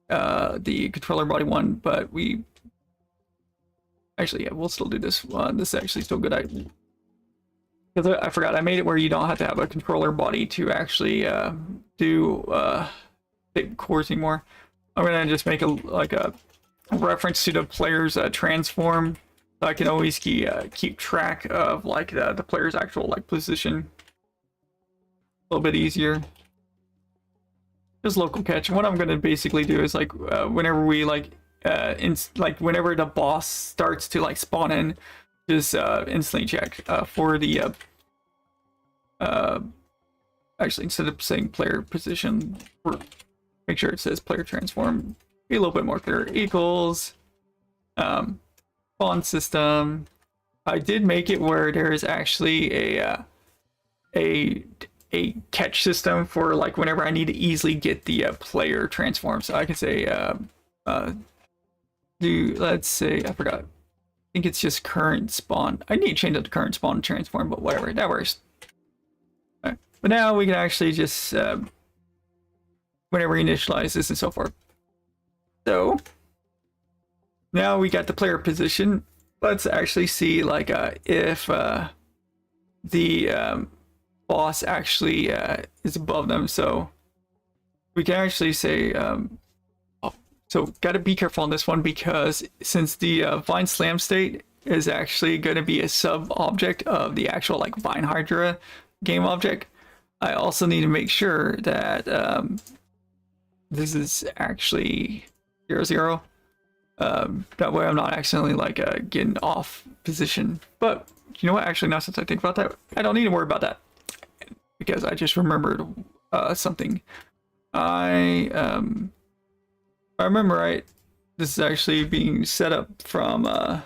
the controller body one, but we actually, yeah, we'll still do this one. This is actually still good. Because I forgot, I made it where you don't have to have a controller body to actually do big cores anymore. I'm gonna just make a reference to the player's transform, so I can always keep track of like the player's actual like position. A little bit easier. Just local catch. What I'm gonna basically do is like whenever we like whenever the boss starts to like spawn in, just instantly check for the actually, instead of saying player position, make sure it says player transform. Be a little bit more clear. Equals spawn system. I did make it where there is actually a catch system for like whenever I need to easily get the player transform. So I can say let's say, I forgot. I think it's just current spawn. I need to change it to current spawn transform, but whatever, that works. Right. But now we can actually just whenever we initialize this and so forth. So now we got the player position. Let's actually see like if the boss actually is above them. So we can actually say so got to be careful on this one, because since the vine slam state is actually going to be a sub object of the actual like vine hydra game object, I also need to make sure that this is actually 0, 0. That way I'm not accidentally like getting off position. But you know what? Actually, now since I think about that, I don't need to worry about that because I just remembered something. I remember right. This is actually being set up from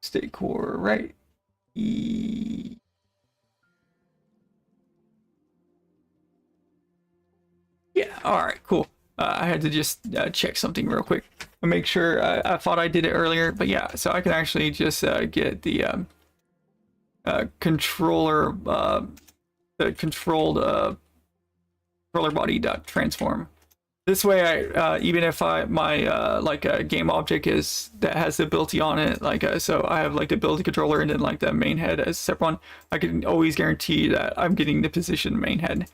state core, right? Yeah, all right, cool. I had to just check something real quick and make sure. I thought I did it earlier, but yeah, so I can actually just get the controller, the controlled controller body dot transform. This way, I even if my like a game object is that has the ability on it, like so I have like the ability controller and then like the main head as a separate one. I can always guarantee that I'm getting the position main head,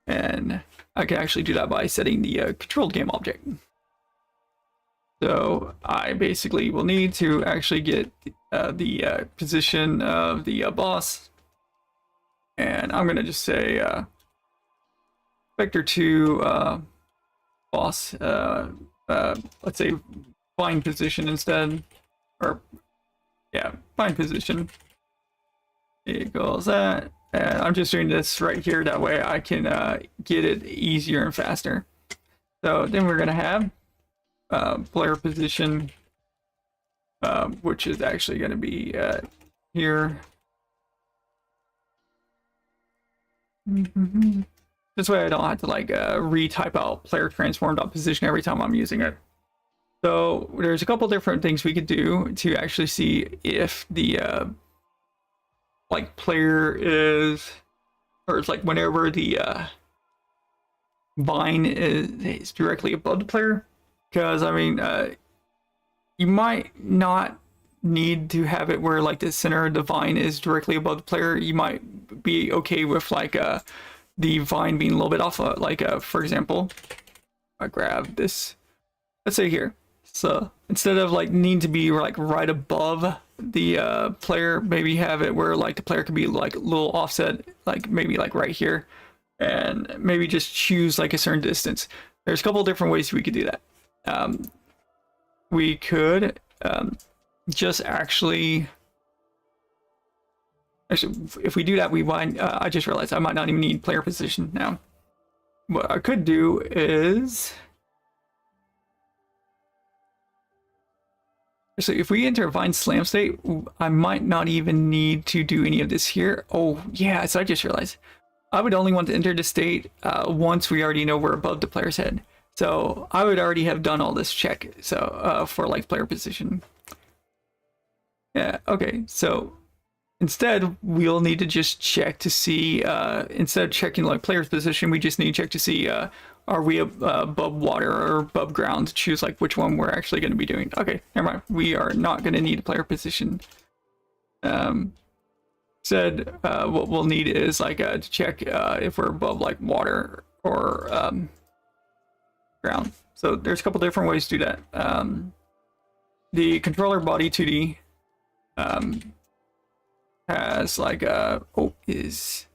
and I can actually do that by setting the controlled game object. So I basically will need to actually get the position of the boss, and I'm gonna just say vector 2 boss, let's say find position instead, or yeah, find position equals that. And I'm just doing this right here, that way I can get it easier and faster. So then we're gonna have player position, which is actually gonna be here. This way I don't have to like retype out player transform.position every time I'm using it. So there's a couple different things we could do to actually see if the like player is, or it's like whenever the vine is directly above the player. Because I mean, you might not need to have it where like the center of the vine is directly above the player. You might be okay with like the vine being a little bit off, like for example, I grab this, let's say here. So instead of like need to be like right above the player, maybe have it where like the player could be like a little offset, like maybe like right here, and maybe just choose like a certain distance. There's a couple different ways we could do that. We could just actually if we do that, we might I just realized I might not even need player position now. What I could do is, so if we enter a vine slam state, I might not even need to do any of this here. Oh yeah, so I just realized I would only want to enter the state once we already know we're above the player's head. So I would already have done all this check. So for like player position. Yeah, okay, so instead, we'll need to just check to see, instead of checking like player's position, we just need to check to see, are we above water or above ground, to choose like which one we're actually going to be doing. Okay, never mind. We are not going to need a player position. Instead, what we'll need is like to check if we're above like water or ground. So there's a couple different ways to do that. The controller body 2D has like a is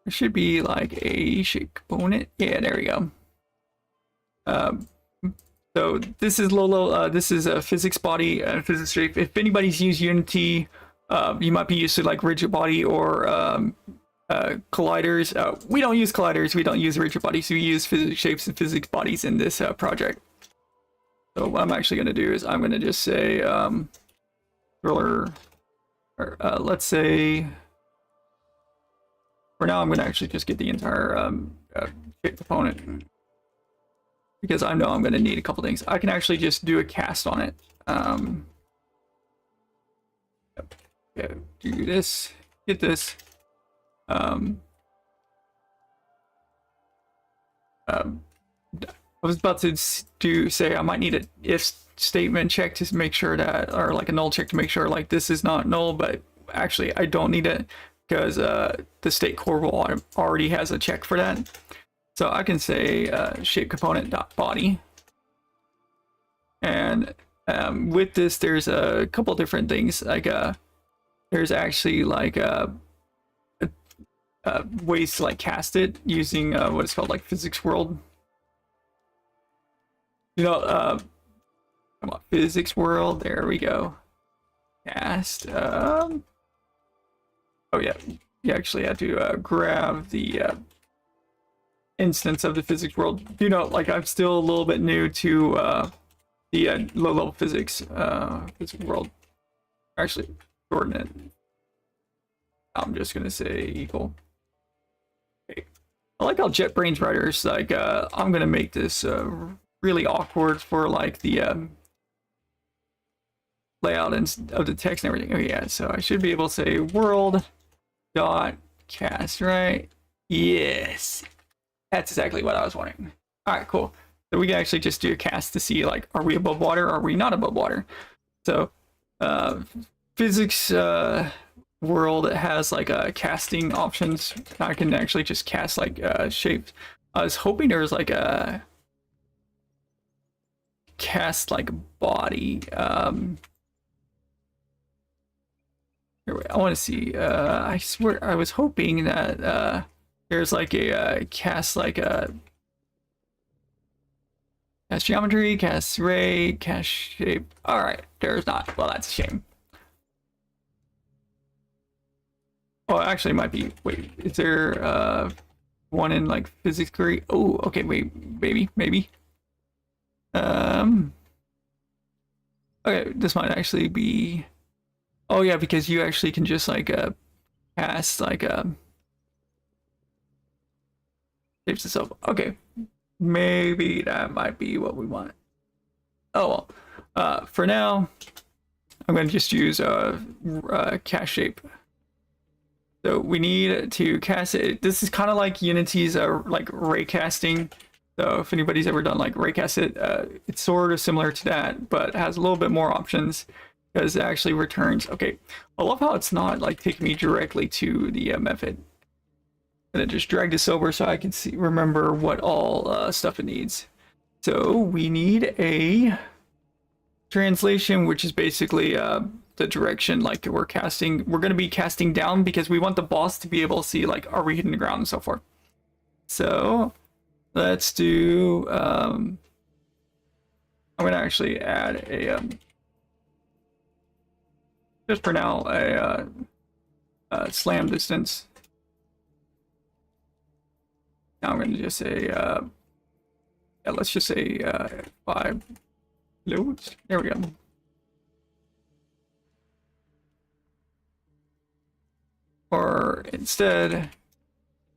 there should be like a shape component. Yeah, there we go. So this is Lolo. This is a physics body and physics shape. If anybody's used Unity, you might be used to like rigid body or colliders. We don't use colliders. We don't use rigid bodies. We use physics shapes and physics bodies in this project. So what I'm actually going to do is I'm going to just say controller. Or, let's say for now I'm going to actually just get the entire shape component because I know I'm going to need a couple things. I can actually just do a cast on it. Yeah, do this, get this. I was about to say I might need an if statement check to make sure that, or like a null check to make sure like this is not null, but actually I don't need it because the state core will already has a check for that. So I can say shape component dot body, and with this there's a couple different things like there's actually like ways to like cast it using what is called like physics world. You know, come on, physics world. There we go. Cast. Oh yeah, you actually had to grab the instance of the physics world. You know, like I'm still a little bit new to the low-level physics world. Actually, coordinate. I'm just gonna say equal. Okay. I like how JetBrains writers like I'm gonna make this really awkward for like the layout and of the text and everything. Oh yeah, so I should be able to say world dot cast, right? Yes, that's exactly what I was wanting. All right, cool. So we can actually just do a cast to see like, are we above water? Or are we not above water? So physics world has like casting options. I can actually just cast like shapes. I was hoping there was like a cast like body. I want to see. I swear I was hoping that there's like a cast like a cast geometry, cast ray, cast shape. All right, there's not. Well, that's a shame. Oh, actually, it might be. Wait, is there one in like physics query? Oh, okay. Wait, maybe. Okay, this might actually be. Oh yeah, because you actually can just like cast like shapes itself. Okay, maybe that might be what we want. Oh well. For now, I'm going to just use cast shape. So we need to cast it. This is kind of like Unity's like ray casting. So if anybody's ever done like ray cast it, it's sort of similar to that, but has a little bit more options because it actually returns. Okay, I love how it's not like taking me directly to the method. I'm gonna just drag this over so I can remember what all stuff it needs. So we need a translation, which is basically the direction like we're casting. We're going to be casting down because we want the boss to be able to see like, are we hitting the ground and so forth. So let's do I'm going to actually add a just for now a slam distance. Now I'm going to just say yeah, let's just say 5 loads. There we go. Or instead,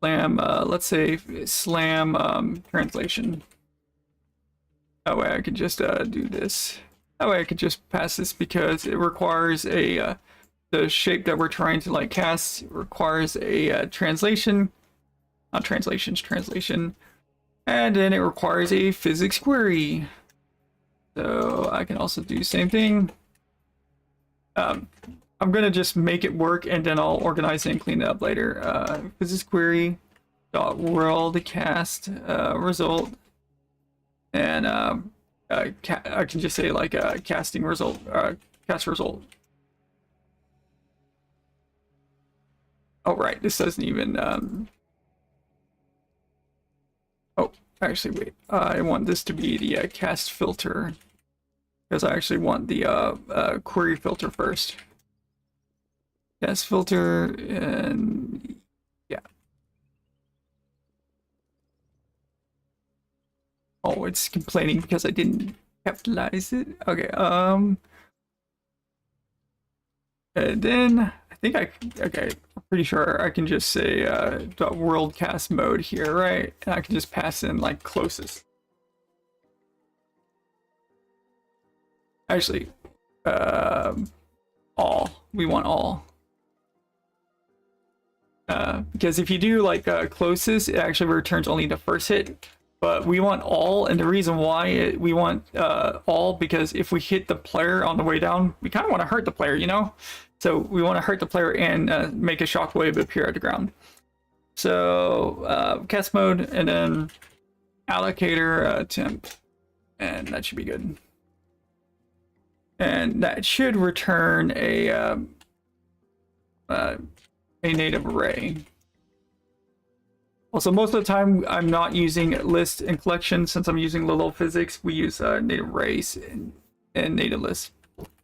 slam, let's say slam translation. That way I could just do this. That way I could just pass this because it requires a, the shape that we're trying to like cast requires a translation. Not translations, translation. And then it requires a physics query. So I can also do the same thing. I'm gonna just make it work and then I'll organize it and clean it up later. Physics query dot world cast result, and I can just say like casting result, cast result. Oh right, this doesn't even. Oh, actually wait, I want this to be the cast filter because I actually want the query filter first. Cast filter, and yeah. Oh, it's complaining because I didn't capitalize it. Okay, and then I think okay, I'm pretty sure I can just say world cast mode here, right? And I can just pass in like closest. Actually, all. We want all. Because if you do like closest, it actually returns only the first hit. But we want all, and the reason why we want all, because if we hit the player on the way down, we kind of want to hurt the player, you know? So we want to hurt the player and make a shockwave appear at the ground. So cast mode, and then allocator temp, and that should be good. And that should return a native array. Also, most of the time I'm not using list and collection. Since I'm using low physics, we use native arrays and native list,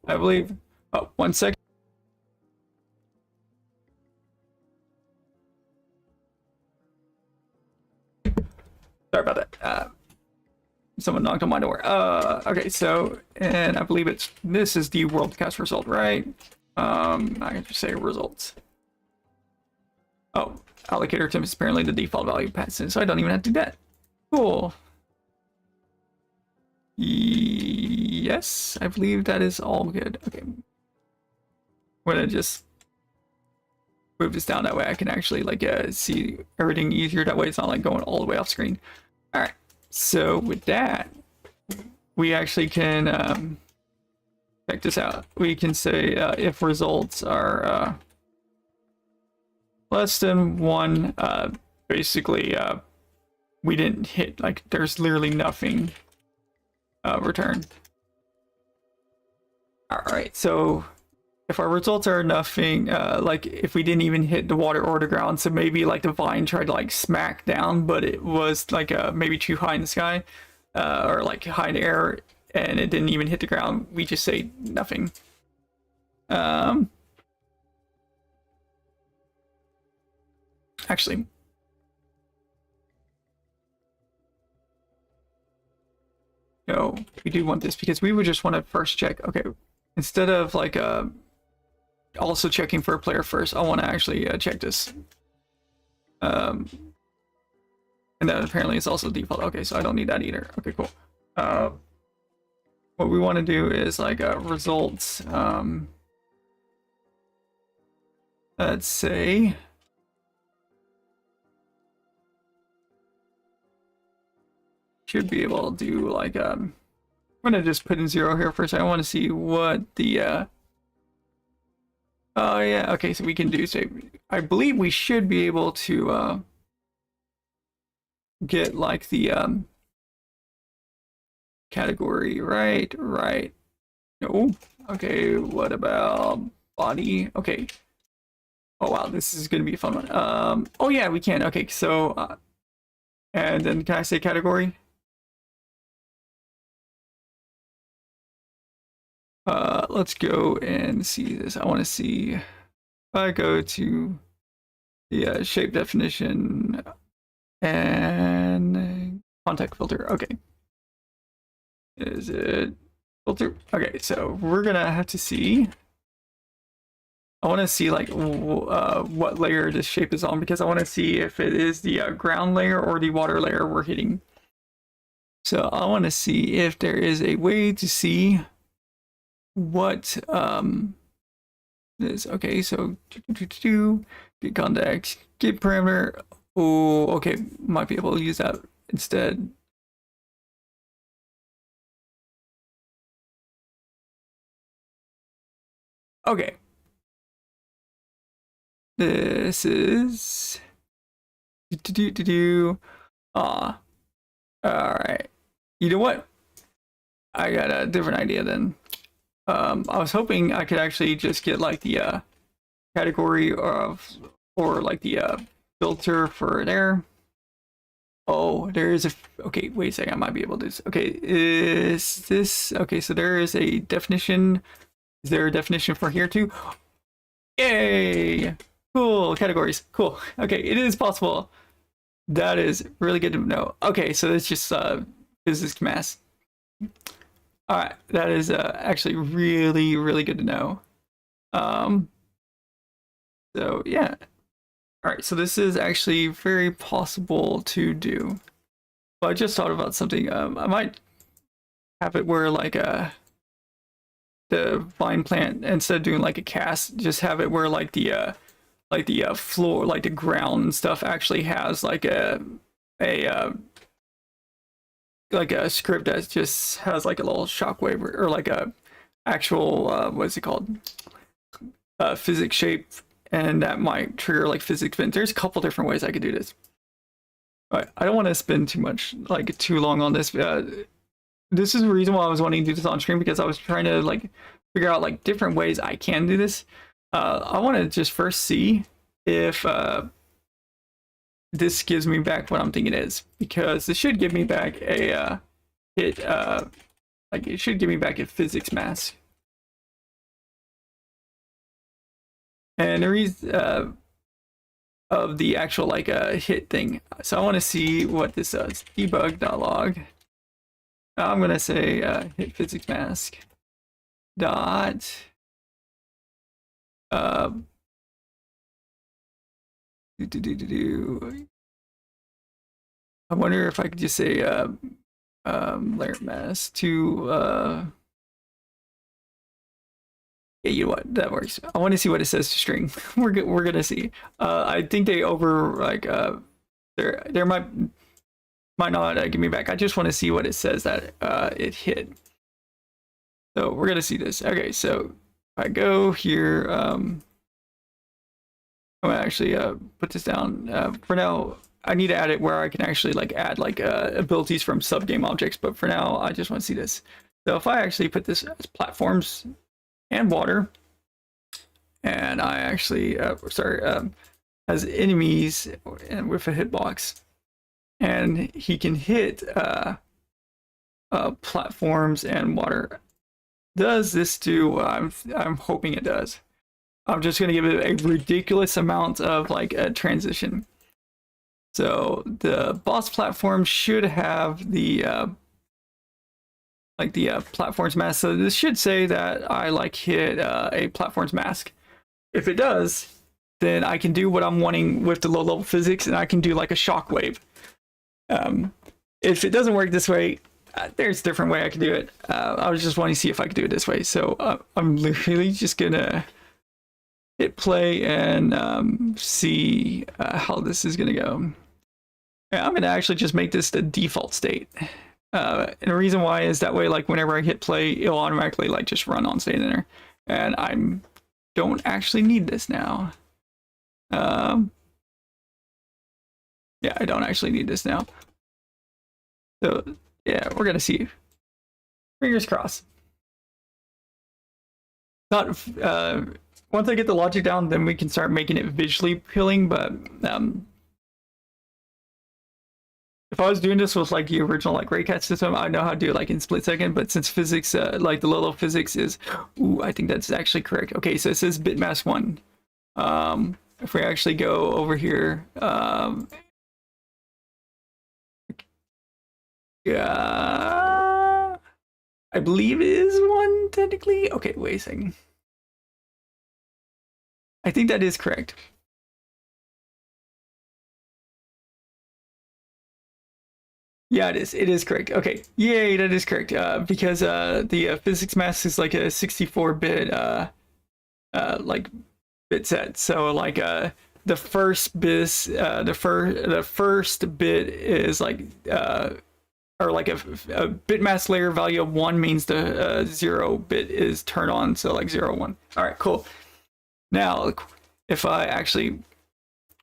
I believe. Oh, 1 second. Sorry about that. Someone knocked on my door. Okay, so, and I believe this is the worldcast result, right? I can just say results. Oh, allocator temp is apparently the default value passed, so I don't even have to do that. Cool. Yes, I believe that is all good. Okay. I'm gonna just move this down, that way I can actually like see everything easier. That way it's not like going all the way off screen. All right. So with that, we actually can check this out. We can say if results are less than 1, basically we didn't hit, like there's literally nothing returned. All right, so if our results are nothing, like if we didn't even hit the water or the ground, so maybe like the vine tried to like smack down, but it was like maybe too high in the sky, or like high in the air, and it didn't even hit the ground, we just say nothing. Actually, no, we do want this because we would just want to first check. Okay, instead of like also checking for a player first, I want to actually check this. And that apparently is also default. Okay, so I don't need that either. Okay, cool. What we want to do is like results. Let's say should be able to do like I'm gonna just put in 0 here first. I want to see what the oh yeah, okay, so we can do, so I believe we should be able to get like the category, right? No. Okay, what about body? Okay. Oh wow, this is gonna be a fun one. Oh yeah, we can. Okay, so and then can I say category? Let's go and see this. I want to see if I go to the shape definition and context filter. Okay. Is it filter? Okay, so we're gonna have to see. I want to see like what layer this shape is on, because I want to see if it is the ground layer or the water layer we're hitting. So I want to see if there is a way to see what this. Okay, so get context, get parameter. Oh, okay, might be able to use that instead. Okay, this is all right. You know what? I got a different idea then. I was hoping I could actually just get like the category of, or like the filter for there. Oh, there is a, okay, wait a second, I might be able to, okay, is this, okay, so there is a definition. Is there a definition for here too? Yay! Cool, categories, cool. Okay, it is possible. That is really good to know. Okay, so it's just physics mass. All right, that is actually really good to know. So yeah. All right, so this is actually very possible to do. But I just thought about something. I might have it where like the vine plant, instead of doing like a cast, just have it where like the floor, like the ground and stuff actually has like a script that just has like a little shockwave, or like a actual what's it called, physics shape, and that might trigger like physics event. There's a couple different ways I could do this, but I don't want to spend too long on this. This is the reason why I was wanting to do this on stream, because I was trying to like figure out like different ways I can do this. I want to just first see if this gives me back what I'm thinking it is, because this should give me back a hit, like it should give me back a physics mask. And the reason of the actual like hit thing. So I want to see what this does. Debug.log. I'm gonna say hit physics mask dot I wonder if I could just say layer mask to yeah, you know what, that works. I want to see what it says to string. We're gonna see. I think they over like there might not give me back. I just want to see what it says that it hit. So we're gonna see this. Okay, so if I go here, I'm gonna actually put this down. For now, I need to add it where I can actually like add like abilities from sub game objects. But for now, I just want to see this. So if I actually put this as platforms and water, and I actually as enemies and with a hitbox, and he can hit platforms and water. Does this do what I'm hoping it does? I'm just gonna give it a ridiculous amount of like a transition. So the boss platform should have the like the platforms mask. So this should say that I like hit a platforms mask. If it does, then I can do what I'm wanting with the low level physics, and I can do like a shockwave. If it doesn't work this way, there's a different way I can do it. I was just wanting to see if I could do it this way. So I'm literally just gonna hit play and see how this is gonna go. I'm gonna actually just make this the default state. And the reason why is that way, like whenever I hit play, it'll automatically like just run on state there. And I don't actually need this now. Yeah, I don't actually need this now. So yeah, we're gonna see. Fingers crossed. Not once I get the logic down, then we can start making it visually appealing. But if I was doing this with like the original like Raycat system, I know how to do it like in split second. But since physics, like the low physics is, ooh, I think that's actually correct. Okay, so it says bitmask 1. If we actually go over here, yeah, I believe it is 1 technically. Okay, wait a second. I think that is correct. Yeah, it is. It is correct. Okay, yay, that is correct. Because the physics mask is like a 64-bit like bit set. So like the first bit is like or like a bit mask layer value of 1 means the 0 bit is turned on. So like 0, 1. All right, cool. Now, if I actually,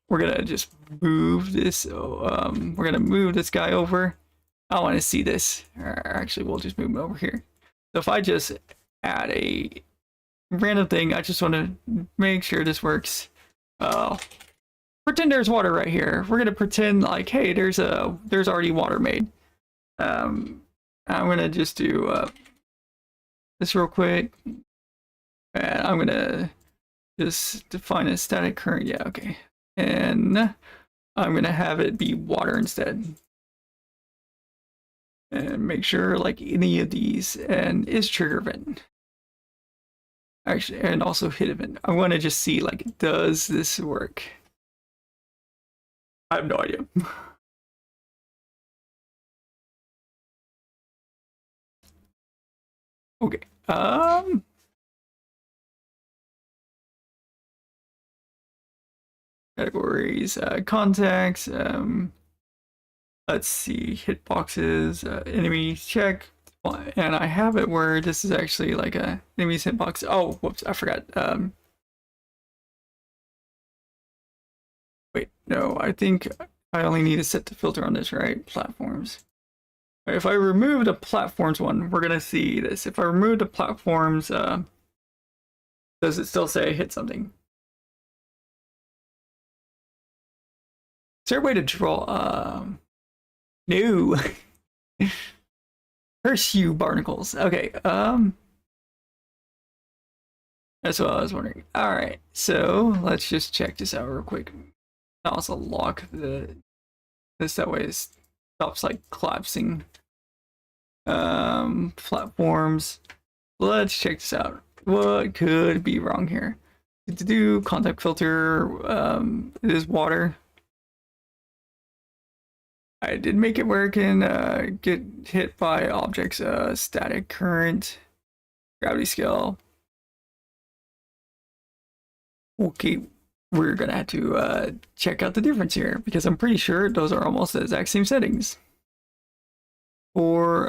we're gonna just move this. We're gonna move this guy over. I want to see this. Or actually, we'll just move him over here. So if I just add a random thing, I just want to make sure this works. Pretend there's water right here. We're gonna pretend like, hey, there's already water made. I'm gonna just do this real quick, and I'm gonna just define a static current. Yeah, okay. And I'm gonna have it be water instead. And make sure like any of these and is trigger event. Actually, and also hit event. I want to just see like, does this work? I have no idea. Okay. Categories, contacts, let's see, hitboxes, enemies, check. And I have it where this is actually like a enemies hitbox. Oh, whoops, I forgot. Wait, no, I think I only need to set the filter on this, right? Platforms. If I remove the platforms one, we're gonna see this. If I remove the platforms, does it still say hit something? there a way to draw? No. Curse you, barnacles. Okay. That's what I was wondering. All right. So let's just check this out real quick. I'll also lock this that way it stops like collapsing. Platforms. Let's check this out. What could be wrong here? To do contact filter. It is water. I did make it where it can get hit by objects. Static current, gravity scale. Okay, we're gonna have to check out the difference here because I'm pretty sure those are almost the exact same settings. For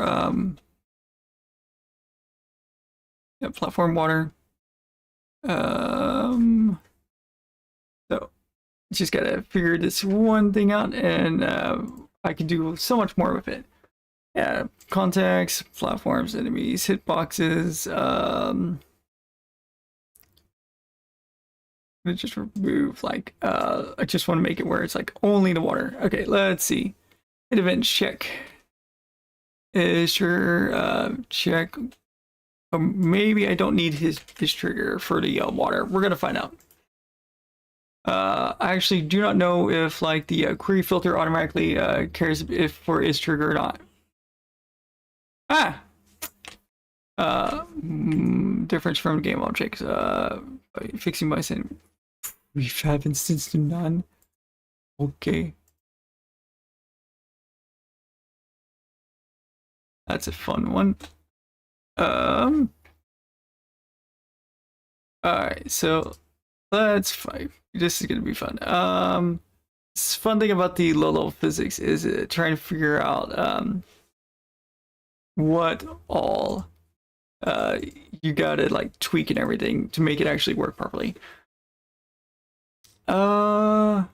yeah, platform water. So just gotta figure this one thing out, and I can do so much more with it. Yeah, contacts, platforms, enemies, hitboxes. Just remove like I just want to make it where it's like only the water. Okay, let's see. Hit event check. Is your check. Maybe I don't need his trigger for the water. We're gonna find out. I actually do not know if like the query filter automatically cares if for is trigger or not. Difference from game objects. Fixing by saying we have instance to none. Okay. That's a fun one. Alright, so let's fight. This is gonna be fun. This fun thing about the low level physics is trying to figure out what all you gotta like tweak and everything to make it actually work properly. If I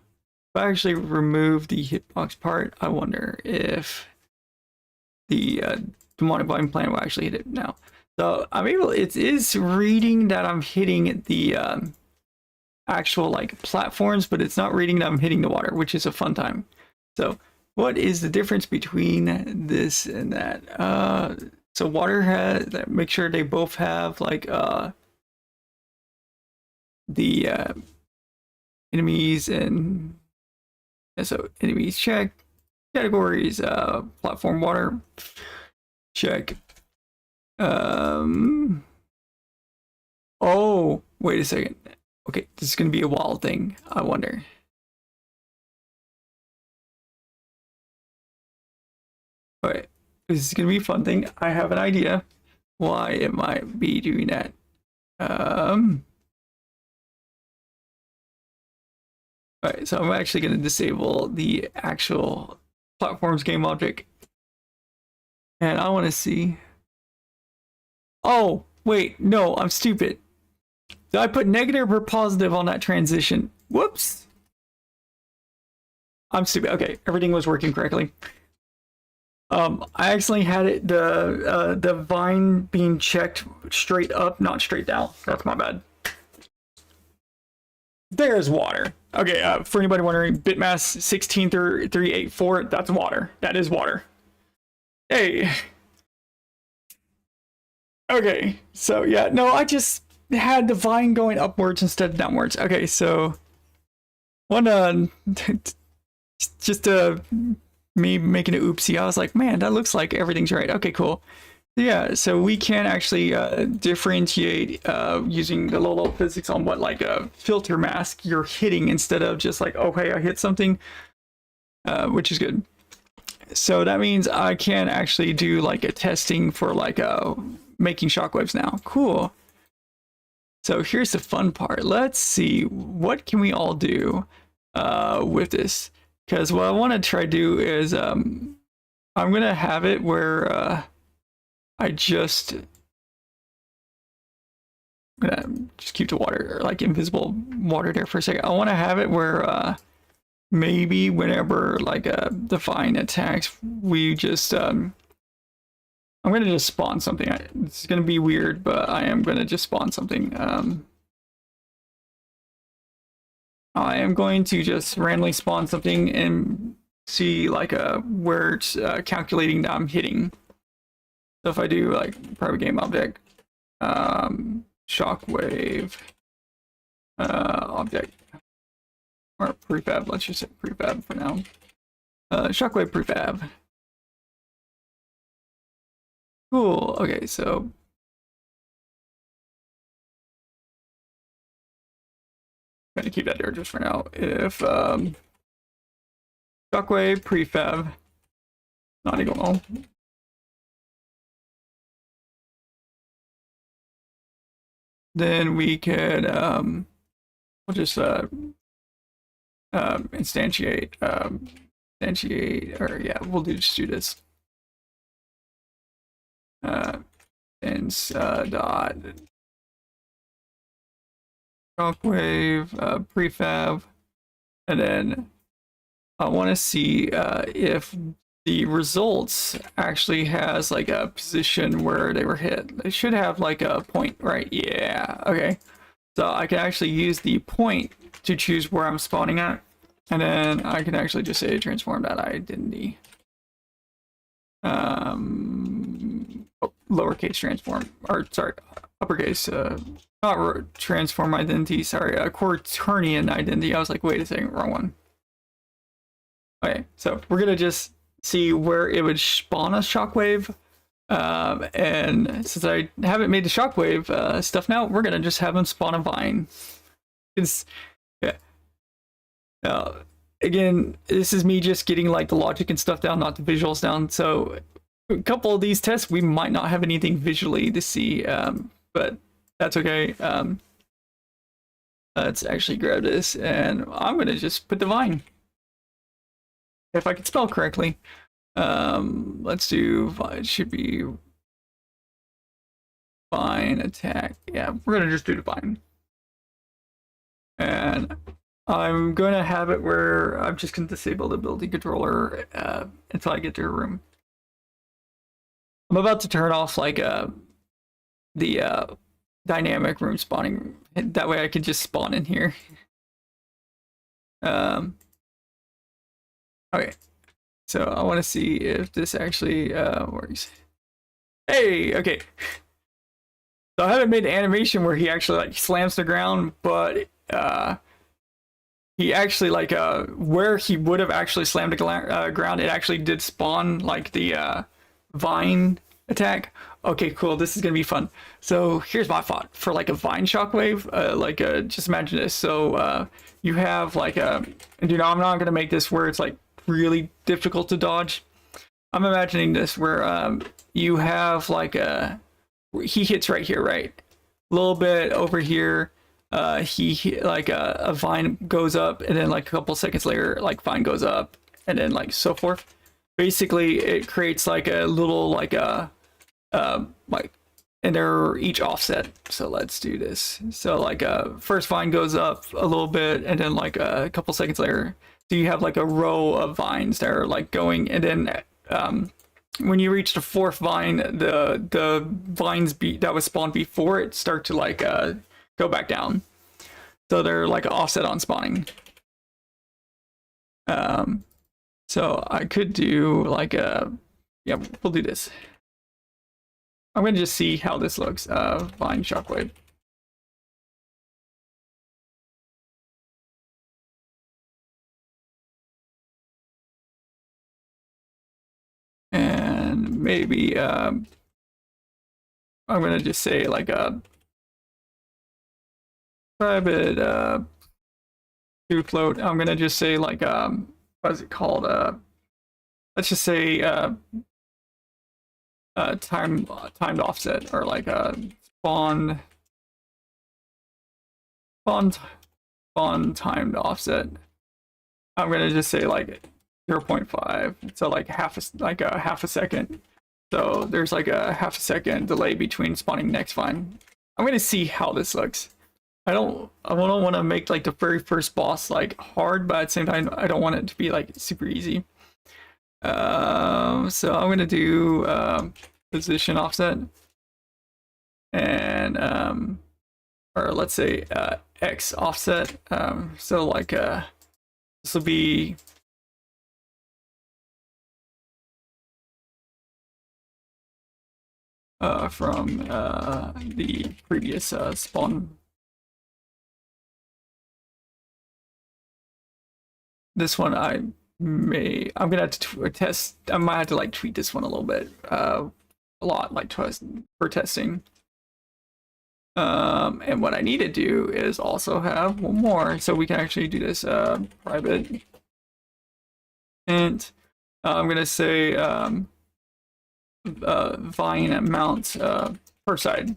actually remove the hitbox part, I wonder if the demonic volume plan will actually hit it now. So I'm able, it is reading that I'm hitting the actual like platforms, but it's not reading that I'm hitting the water, which is a fun time. So what is the difference between this and that? So water has, make sure they both have like the enemies and so enemies check, categories, platform water check. Oh, wait a second. Okay, this is gonna be a wild thing. I wonder. All right, this is gonna be a fun thing. I have an idea why it might be doing that. All right, so I'm actually gonna disable the actual platforms game object, and I want to see. Oh, wait, no, I'm stupid. Did I put negative or positive on that transition? Whoops. I'm stupid. Okay, everything was working correctly. I accidentally had it the vine being checked straight up, not straight down. That's my bad. There's water. Okay, for anybody wondering, bitmass 16384, that's water. That is water. Hey. Okay, so yeah, no, I just had the vine going upwards instead of downwards. Okay, so one just me making an oopsie. I was like, man, that looks like everything's right. Okay, cool. Yeah, so we can actually differentiate using the low level physics on what like a filter mask you're hitting instead of just like, okay, I hit something, which is good. So that means I can actually do like a testing for like making shockwaves now. Cool. So here's the fun part. Let's see, what can we all do with this? Because what I want to try to do is I'm gonna have it where I just keep the water, like invisible water there for a second. I want to have it where maybe whenever like the vine attacks, we just I'm gonna just spawn something. It's gonna be weird, but I am gonna just spawn something. I'm I am going to just randomly spawn something and see like where it's calculating that I'm hitting. So if I do like private game object, shockwave object, or prefab, let's just say prefab for now. Shockwave prefab. Cool. Okay, so I'm gonna keep that there just for now. If shockwave prefab not equal, then we could we'll just instantiate or yeah, we'll just do this. Dot shockwave prefab, and then I want to see if the results actually has like a position where they were hit. They should have like a point, right? Yeah, okay. So I can actually use the point to choose where I'm spawning at, and then I can actually just say transform that identity. Lowercase transform, or sorry, uppercase, not transform identity, sorry, quaternion identity. I was like, wait a second, wrong one. Okay, so we're gonna just see where it would spawn a shockwave. And since I haven't made the shockwave stuff now, we're gonna just have them spawn a vine. It's yeah. Again, this is me just getting like the logic and stuff down, not the visuals down. So a couple of these tests, we might not have anything visually to see, but that's okay. Let's actually grab this, and I'm gonna just put the vine. If I can spell correctly. Let's do, it should be vine attack. Yeah, we're gonna just do the vine. And I'm gonna have it where I'm just gonna disable the ability controller until I get to a room. I'm about to turn off like the dynamic room spawning. That way I can just spawn in here. Okay. So I want to see if this actually works. Hey, okay. So I haven't made an animation where he actually like slams the ground, but he actually like where he would have actually slammed the ground, it actually did spawn like the vine attack. Okay, cool. This is gonna be fun. So here's my thought for like a vine shockwave. Just imagine this. So you have like and you know, I'm not gonna make this where it's like really difficult to dodge. I'm imagining this where you have like he hits right here, right? A little bit over here. He like a vine goes up, and then like a couple seconds later, like vine goes up, and then like so forth. Basically, it creates like a little like like, and they're each offset. So let's do this. So like first vine goes up a little bit, and then like a couple seconds later, so you have like a row of vines that are like going, and then when you reach the fourth vine, the vines that was spawned before it start to like go back down. So they're like offset on spawning. So I could do like yeah, we'll do this. I'm gonna just see how this looks. Vine shockwave. And maybe I'm gonna just say like a private to float. I'm gonna just say like what is it called? Let's just say timed offset, or like spawn timed offset. I'm gonna just say like 0.5. So like half a second. So there's like a half a second delay between spawning next vine. I'm gonna see how this looks. I don't want to make like the very first boss like hard, but at the same time I don't want it to be like super easy. So I'm gonna do position offset, and or let's say X offset. So like this will be from the previous spawn. This one I'm gonna have to test. I might have to like tweak this one a little bit, a lot, like for testing. And what I need to do is also have one more, so we can actually do this private. And I'm gonna say vine amount per side.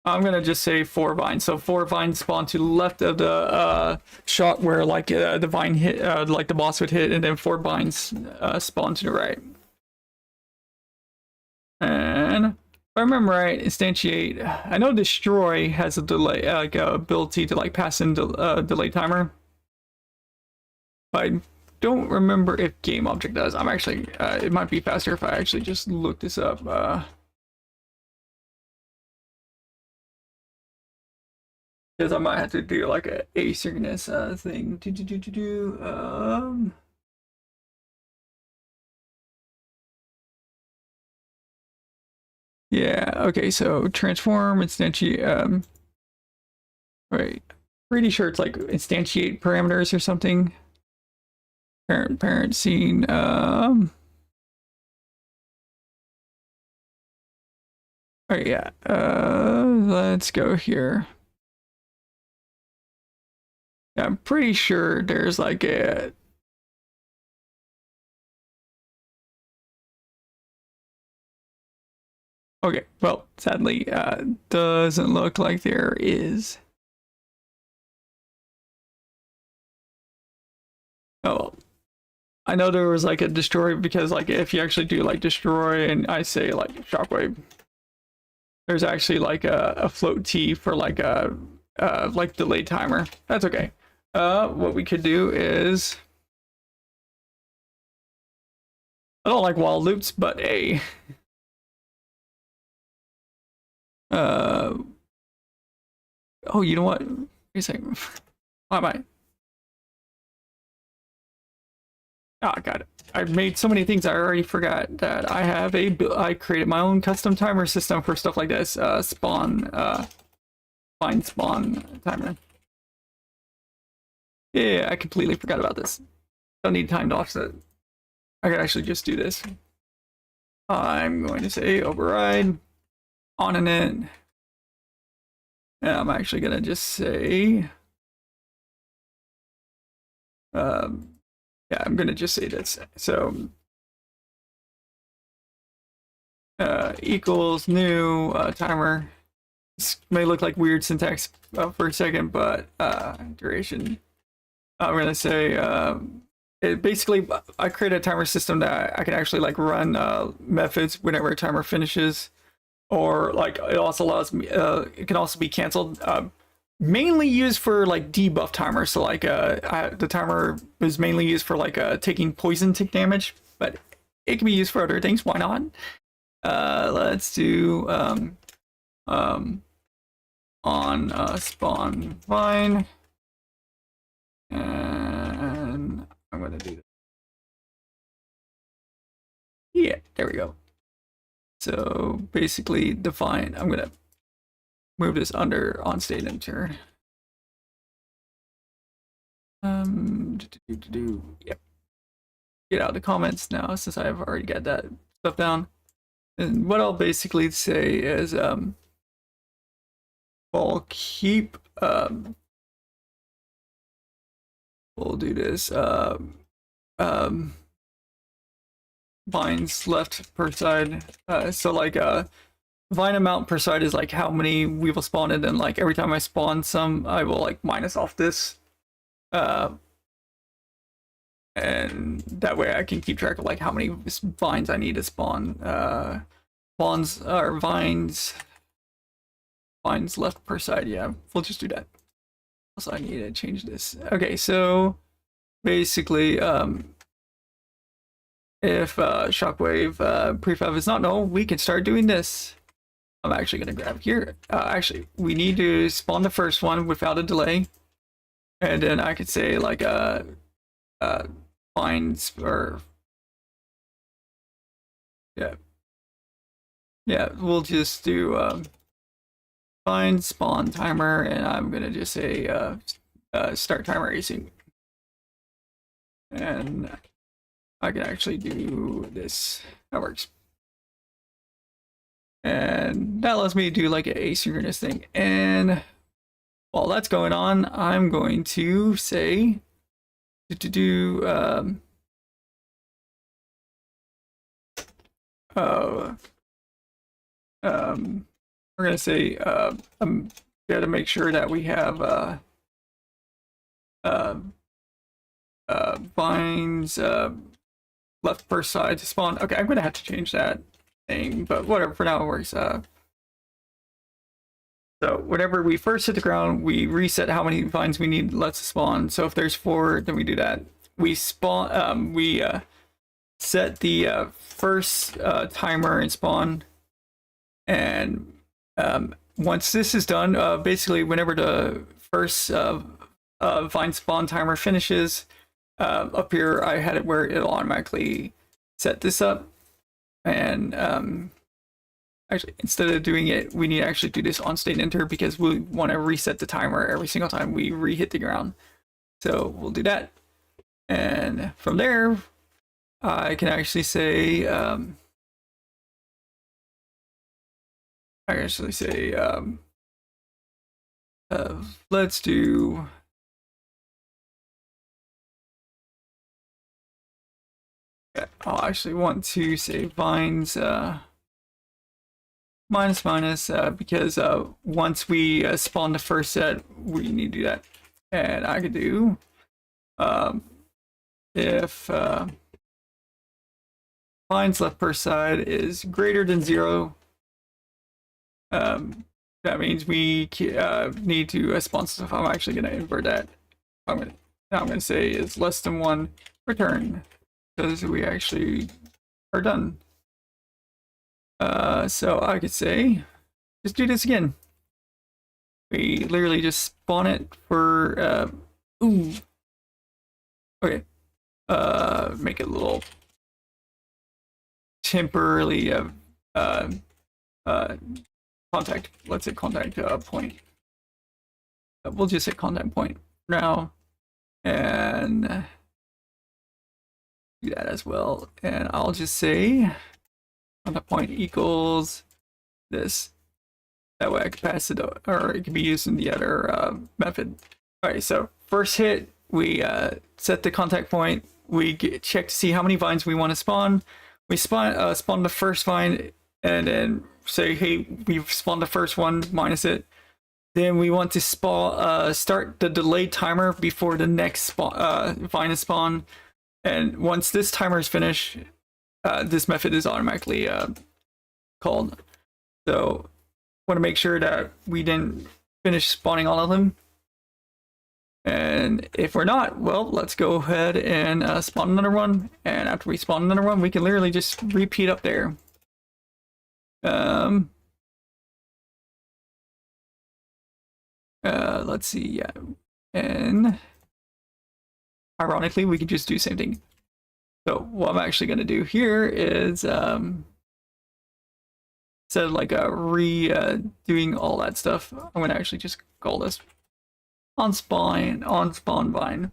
I'm gonna just say 4 vines. So 4 vines spawn to the left of the shot where like the vine hit, like the boss would hit, and then 4 vines spawn to the right. And if I remember right, instantiate. I know destroy has a delay, like ability to like pass in delay timer. But I don't remember if game object does. I'm actually, it might be faster if I actually just look this up. Because I might have to do like a asynchronous thing. Yeah, okay, so transform, instantiate, wait, pretty sure it's like instantiate parameters or something. Parent scene, oh yeah, let's go here. Yeah, I'm pretty sure there's like a okay, well, sadly, doesn't look like there is. Oh, I know there was like a destroy because like if you actually do like destroy and I say like shockwave, there's actually like a float T for like a like delay timer. That's okay. What we could do is I don't like while loops, but a oh, you know what? Wait a second. Why am I? Oh, got it. I've made so many things I already forgot that I created my own custom timer system for stuff like this. Spawn, find spawn timer. Yeah, I completely forgot about this. Don't need time to offset. I could actually just do this. I'm going to say override on init. And I'm actually gonna just say yeah, I'm gonna just say this. So equals new timer. This may look like weird syntax for a second, but duration. I'm gonna say it basically I create a timer system that I can actually like run methods whenever a timer finishes, or like it also allows me it can also be canceled. Mainly used for like debuff timers. So like the timer is mainly used for like taking poison tick damage, but it can be used for other things. Why not? Let's do on spawn vine, and I'm gonna do that. Yeah, there we go. So basically define. I'm gonna move this under on state enter. Yep. Get out the comments now since I've already got that stuff down. And what I'll basically say is we'll keep we'll do this vines left per side. So like vine amount per side is like how many we will spawn, and then like every time I spawn some, I will like minus off this. And that way I can keep track of like how many vines I need to spawn. Spawns or vines left per side. Yeah, we'll just do that. Also, I need to change this. Okay, so basically, if shockwave prefab is not null, we can start doing this. I'm actually going to grab here. Actually, we need to spawn the first one without a delay. And then I could say like finds or yeah. Yeah, we'll just do find spawn timer, and I'm gonna just say start timer async. And I can actually do this. That works. And that allows me to do like an asynchronous thing. And while that's going on, I'm going to say uh, we're gonna say we gotta make sure that we have uh, vines left first side to spawn. Okay, I'm gonna have to change that thing, but whatever. For now, it works. So whenever we first hit the ground, we reset how many vines we need left to spawn. So if there's 4, then we do that. We spawn. We set the first timer and spawn, and once this is done, basically whenever the first vine spawn timer finishes, up here I had it where it'll automatically set this up, and actually instead of doing it, we need to actually do this on state enter because we want to reset the timer every single time we re-hit the ground. So we'll do that, and from there I can actually say let's do I'll actually want to say vines minus because once we spawn the first set, we need to do that. And I could do if vines left per side is greater than 0, that means we need to spawn stuff. I'm actually going to invert that. I'm going to say is less than 1 return, because we actually are done. So I could say, just do this again. We literally just spawn it for, okay. Make it a little temporarily, contact, let's say contact point. We'll just say contact point now, and do that as well. And I'll just say contact point equals this. That way I can pass it, or it can be used in the other method. All right, so first hit, we set the contact point. We check to see how many vines we want to spawn. We spawn the first vine, and then say, hey, we've spawned the first one, minus it. Then we want to start the delayed timer before the next vine is spawned. And once this timer is finished, this method is automatically called. So want to make sure that we didn't finish spawning all of them. And if we're not, well, let's go ahead and spawn another one. And after we spawn another one, we can literally just repeat up there. Let's see, yeah. And ironically, we could just do the same thing. So what I'm actually going to do here is instead of like doing all that stuff, I'm going to actually just call this on spawn vine.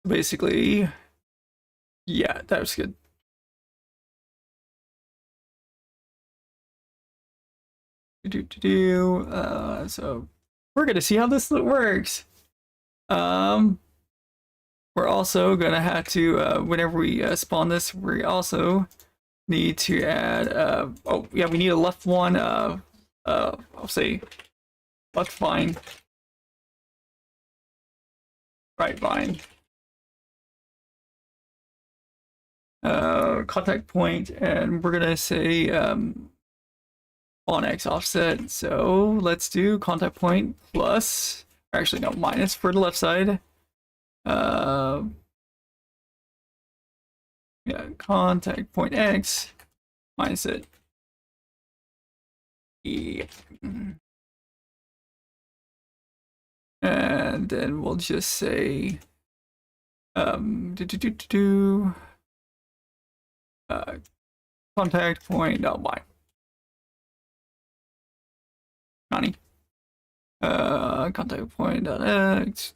Basically, yeah, that was good. So we're gonna see how this works. We're also gonna have to whenever we spawn this, we also need to add oh yeah, we need a left one I'll say left vine, right vine, contact point, and we're gonna say on X offset. So let's do contact point plus, actually no, minus for the left side. Yeah, contact point X minus it. Yeah. And then we'll just say contact point y. Nani? Contact point x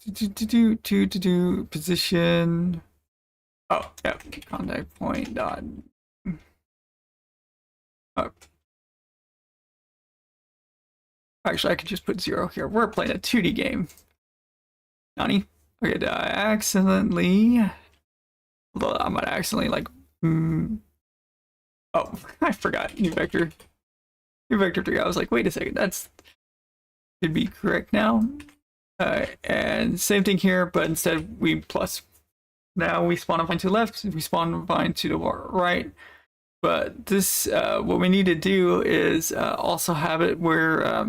position. Oh, yeah, contact point dot. Oh. Actually, I could just put 0 here. We're playing a 2D game. Nani? Okay, did I accidentally? Although I might accidentally like. Oh, I forgot new vector. New vector 3. I was like, wait a second, that's should be correct now. And same thing here, but instead we plus. Now we spawn a vine to the left, we spawn a vine to the right. But this, what we need to do is also have it where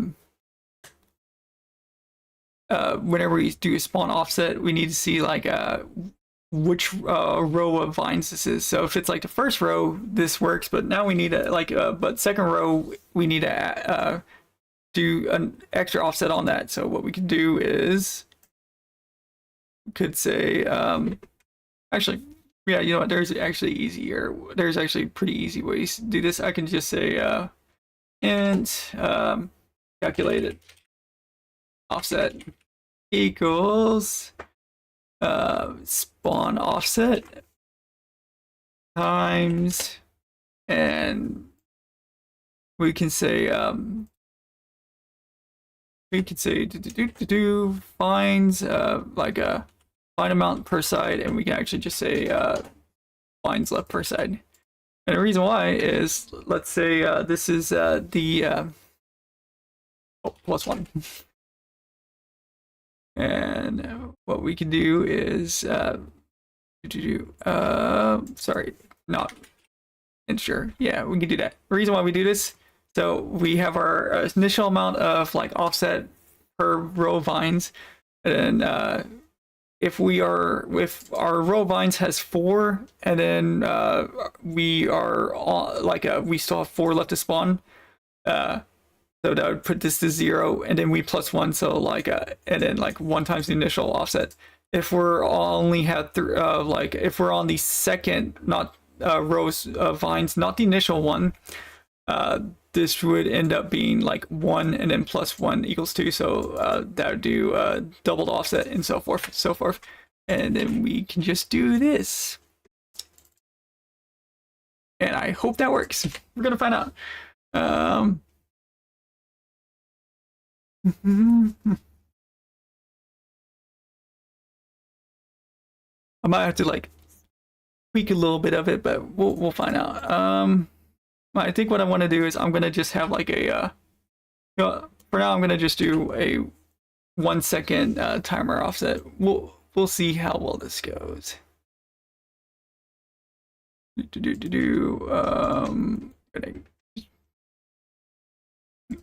whenever we do a spawn offset, we need to see like which row of vines this is. So if it's like the first row, this works. But now we need to like, but second row, we need to do an extra offset on that. So what we can do is, we could say, actually, yeah, you know what? There's actually easier. There's actually pretty easy ways to do this. I can just say int calculated offset equals spawn offset times, and we can say finds like a find amount per side, and we can actually just say finds left per side. And the reason why is, let's say this is the +1. And what we can do is sorry, not ensure. Yeah, we can do that. The reason why we do this, so we have our initial amount of like offset per row vines, and then if our row vines has 4, and then we are on, like we still have 4 left to spawn, so that would put this to 0, and then we +1, so like and then like 1 times the initial offset. If we're only had like if we're on the second, not rows of vines, not the initial one, this would end up being like 1, and then +1 equals 2. So that would do doubled offset and so forth. And then we can just do this. And I hope that works. We're gonna find out. I might have to like tweak a little bit of it, but we'll find out. I think what I want to do is I'm gonna just have like a for now I'm gonna just do a 1 second timer offset. We'll see how well this goes. Gonna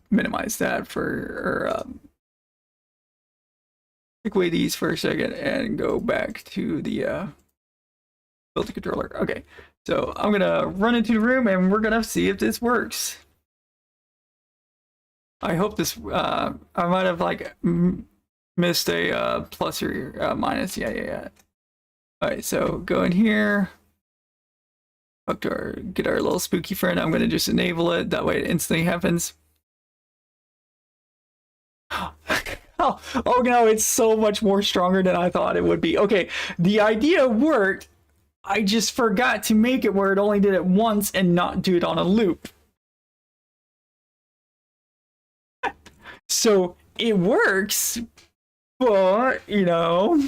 minimize that for take away these for a second and go back to the build the controller. Okay, so I'm gonna run into the room and we're gonna see if this works. I hope this. I might have like missed a plus or minus. Yeah. All right, so go in here. Talk to get our little spooky friend. I'm gonna just enable it. That way it instantly happens. Oh no, it's so much more stronger than I thought it would be. Okay, the idea worked. I just forgot to make it where it only did it once and not do it on a loop. So it works, but you know.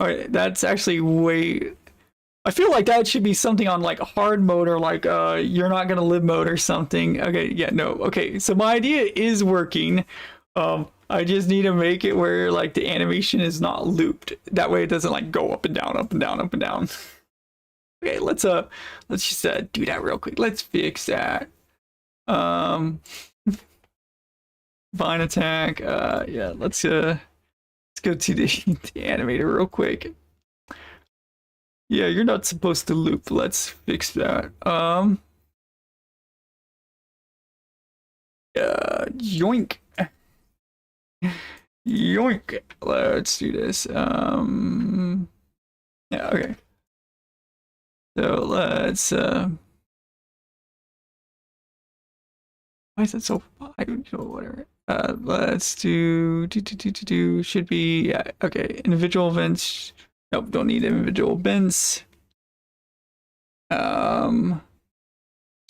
Alright, that's actually way. I feel like that should be something on like hard mode or like you're not gonna live mode or something. Okay, yeah, no. Okay, so my idea is working. I just need to make it where like the animation is not looped. That way it doesn't like go up and down, up and down, up and down. Okay, let's just do that real quick. Let's fix that. Vine attack. Yeah, let's go to the animator real quick. Yeah, you're not supposed to loop. Let's fix that. Yoink. Yoink. Let's do this. Yeah, okay. So let's why is it so I don't know, whatever. Let's do should be, yeah, okay. Individual events. Nope, don't need individual events. Just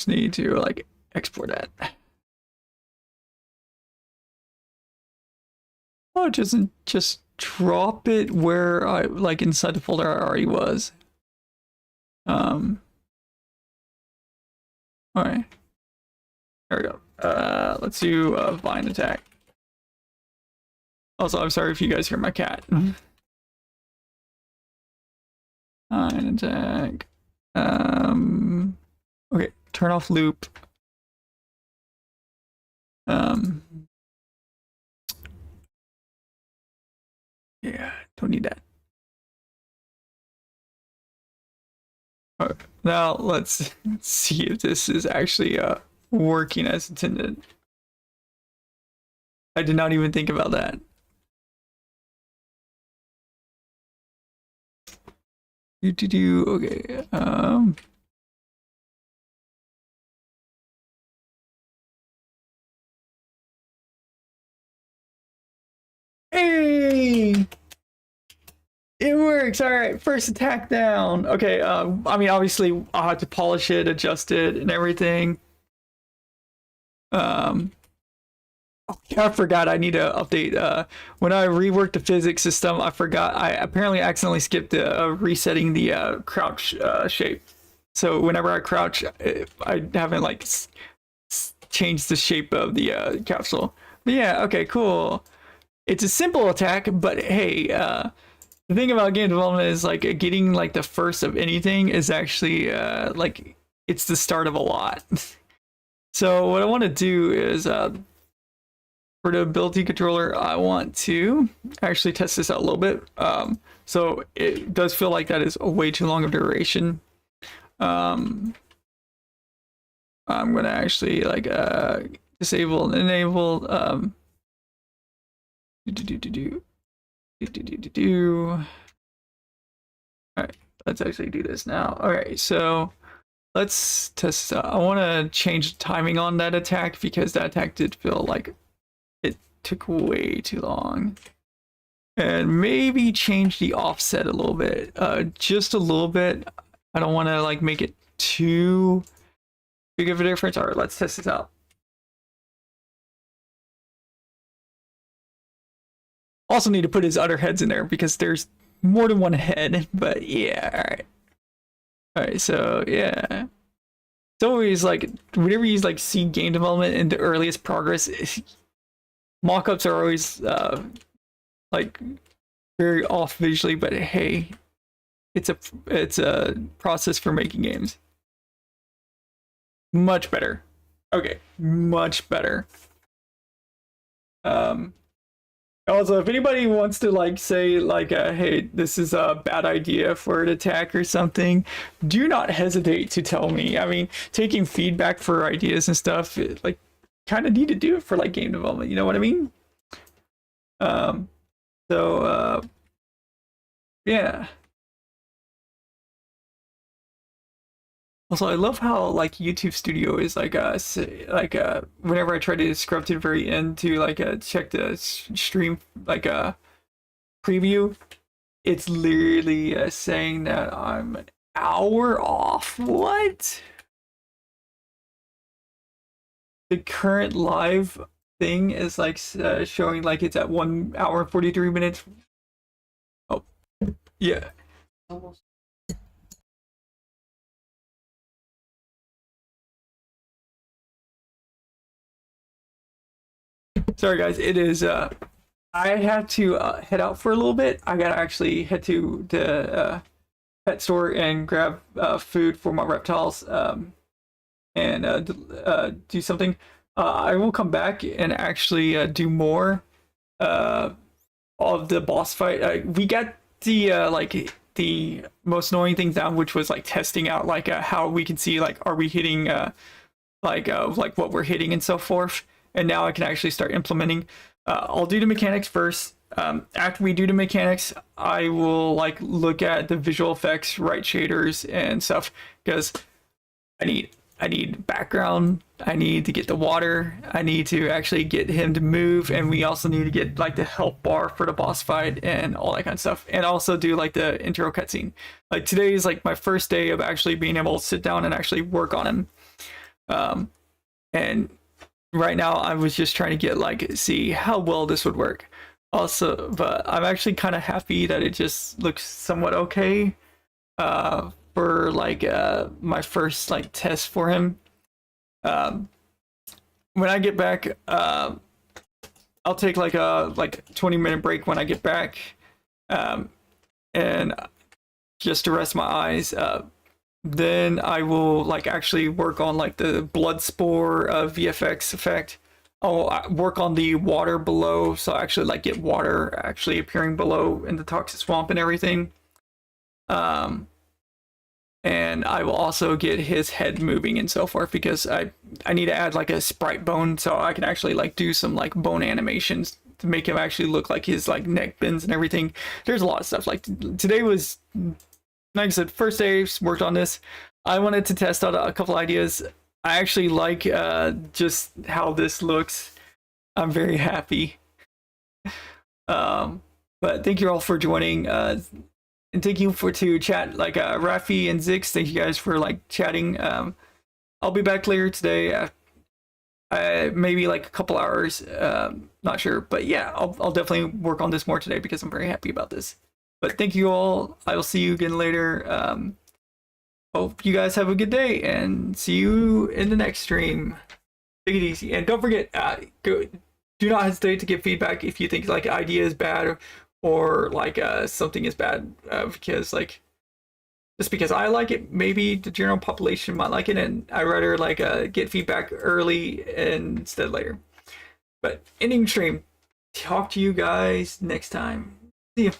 need to like export that. Oh, it doesn't just drop it where I like inside the folder I already was. All right. There we go. Let's do a vine attack. Also, I'm sorry if you guys hear my cat. Vine attack. Okay, turn off loop. Yeah, don't need that. Alright, now let's see if this is actually working as intended. I did not even think about that. Okay. Hey! It works. All right, first attack down. Okay, I mean, obviously, I'll have to polish it, adjust it, and everything. I forgot I need to update. When I reworked the physics system, I forgot I apparently accidentally skipped resetting the crouch shape. So whenever I crouch, I haven't like changed the shape of the capsule. But yeah, okay, cool. It's a simple attack, but hey, the thing about game development is like getting like the first of anything is actually like it's the start of a lot. So what I want to do is for the ability controller, I want to actually test this out a little bit. So it does feel like that is a way too long of duration. I'm gonna actually like disable and enable all right, let's actually do this now. All right, so let's test. I want to change timing on that attack because that attack did feel like it took way too long. And maybe change the offset a little bit, just a little bit. I don't want to like make it too big of a difference. All right, let's test this out. Also need to put his other heads in there because there's more than one head, but yeah, all right. All right, so yeah. It's always like, whenever you like see game development in the earliest progress, mock-ups are always like very off visually, but hey, it's a process for making games. Much better. Okay, much better. Also, if anybody wants to like say like, hey, this is a bad idea for an attack or something, do not hesitate to tell me. I mean, taking feedback for ideas and stuff, like, kind of need to do it for like game development. You know what I mean? Yeah. Also, I love how like YouTube Studio is like whenever I try to scrub to the very end to like check the stream like preview, it's literally saying that I'm an hour off. What? The current live thing is like showing like it's at 1 hour and 43 minutes. Oh, yeah. Almost. Sorry guys, it is I have to head out for a little bit. I gotta actually head to the pet store and grab food for my reptiles and do something. I will come back and actually do more of the boss fight. We got the like the most annoying things down, which was like testing out like how we can see like are we hitting like what we're hitting and so forth. and now I can actually start implementing. I'll do the mechanics first. After we do the mechanics, I will like look at the visual effects, write shaders and stuff, because I need background. I need to get the water. I need to actually get him to move, and we also need to get like the health bar for the boss fight and all that kind of stuff. And also do like the intro cutscene. Like today is like my first day of actually being able to sit down and actually work on him. And right now I was just trying to get like see how well this would work. Also, but I'm actually kind of happy that it just looks somewhat okay. For like my first like test for him. When I get back, I'll take like a 20-minute break when I get back, and just to rest my eyes. Then I will like actually work on like the blood spore VFX effect. I'll work on the water below, so I actually like get water actually appearing below in the toxic swamp and everything. And I will also get his head moving and so forth, because I need to add like a sprite bone so I can actually like do some like bone animations to make him actually look like his like neck bends and everything. There's a lot of stuff. Like today was, like I said, first day worked on this. I wanted to test out a couple ideas. I actually like just how this looks. I'm very happy. But thank you all for joining. And thank you to chat, like Rafi and Zix. Thank you guys for like chatting. I'll be back later today. Maybe like a couple hours. Not sure, but yeah, I'll definitely work on this more today because I'm very happy about this. But thank you all. I will see you again later. Hope you guys have a good day, and see you in the next stream. Take it easy, and don't forget, do not hesitate to give feedback if you think like idea is bad, or like something is bad, because like just because I like it, maybe the general population might like it, and I rather like get feedback early instead of later. But ending stream. Talk to you guys next time. See ya.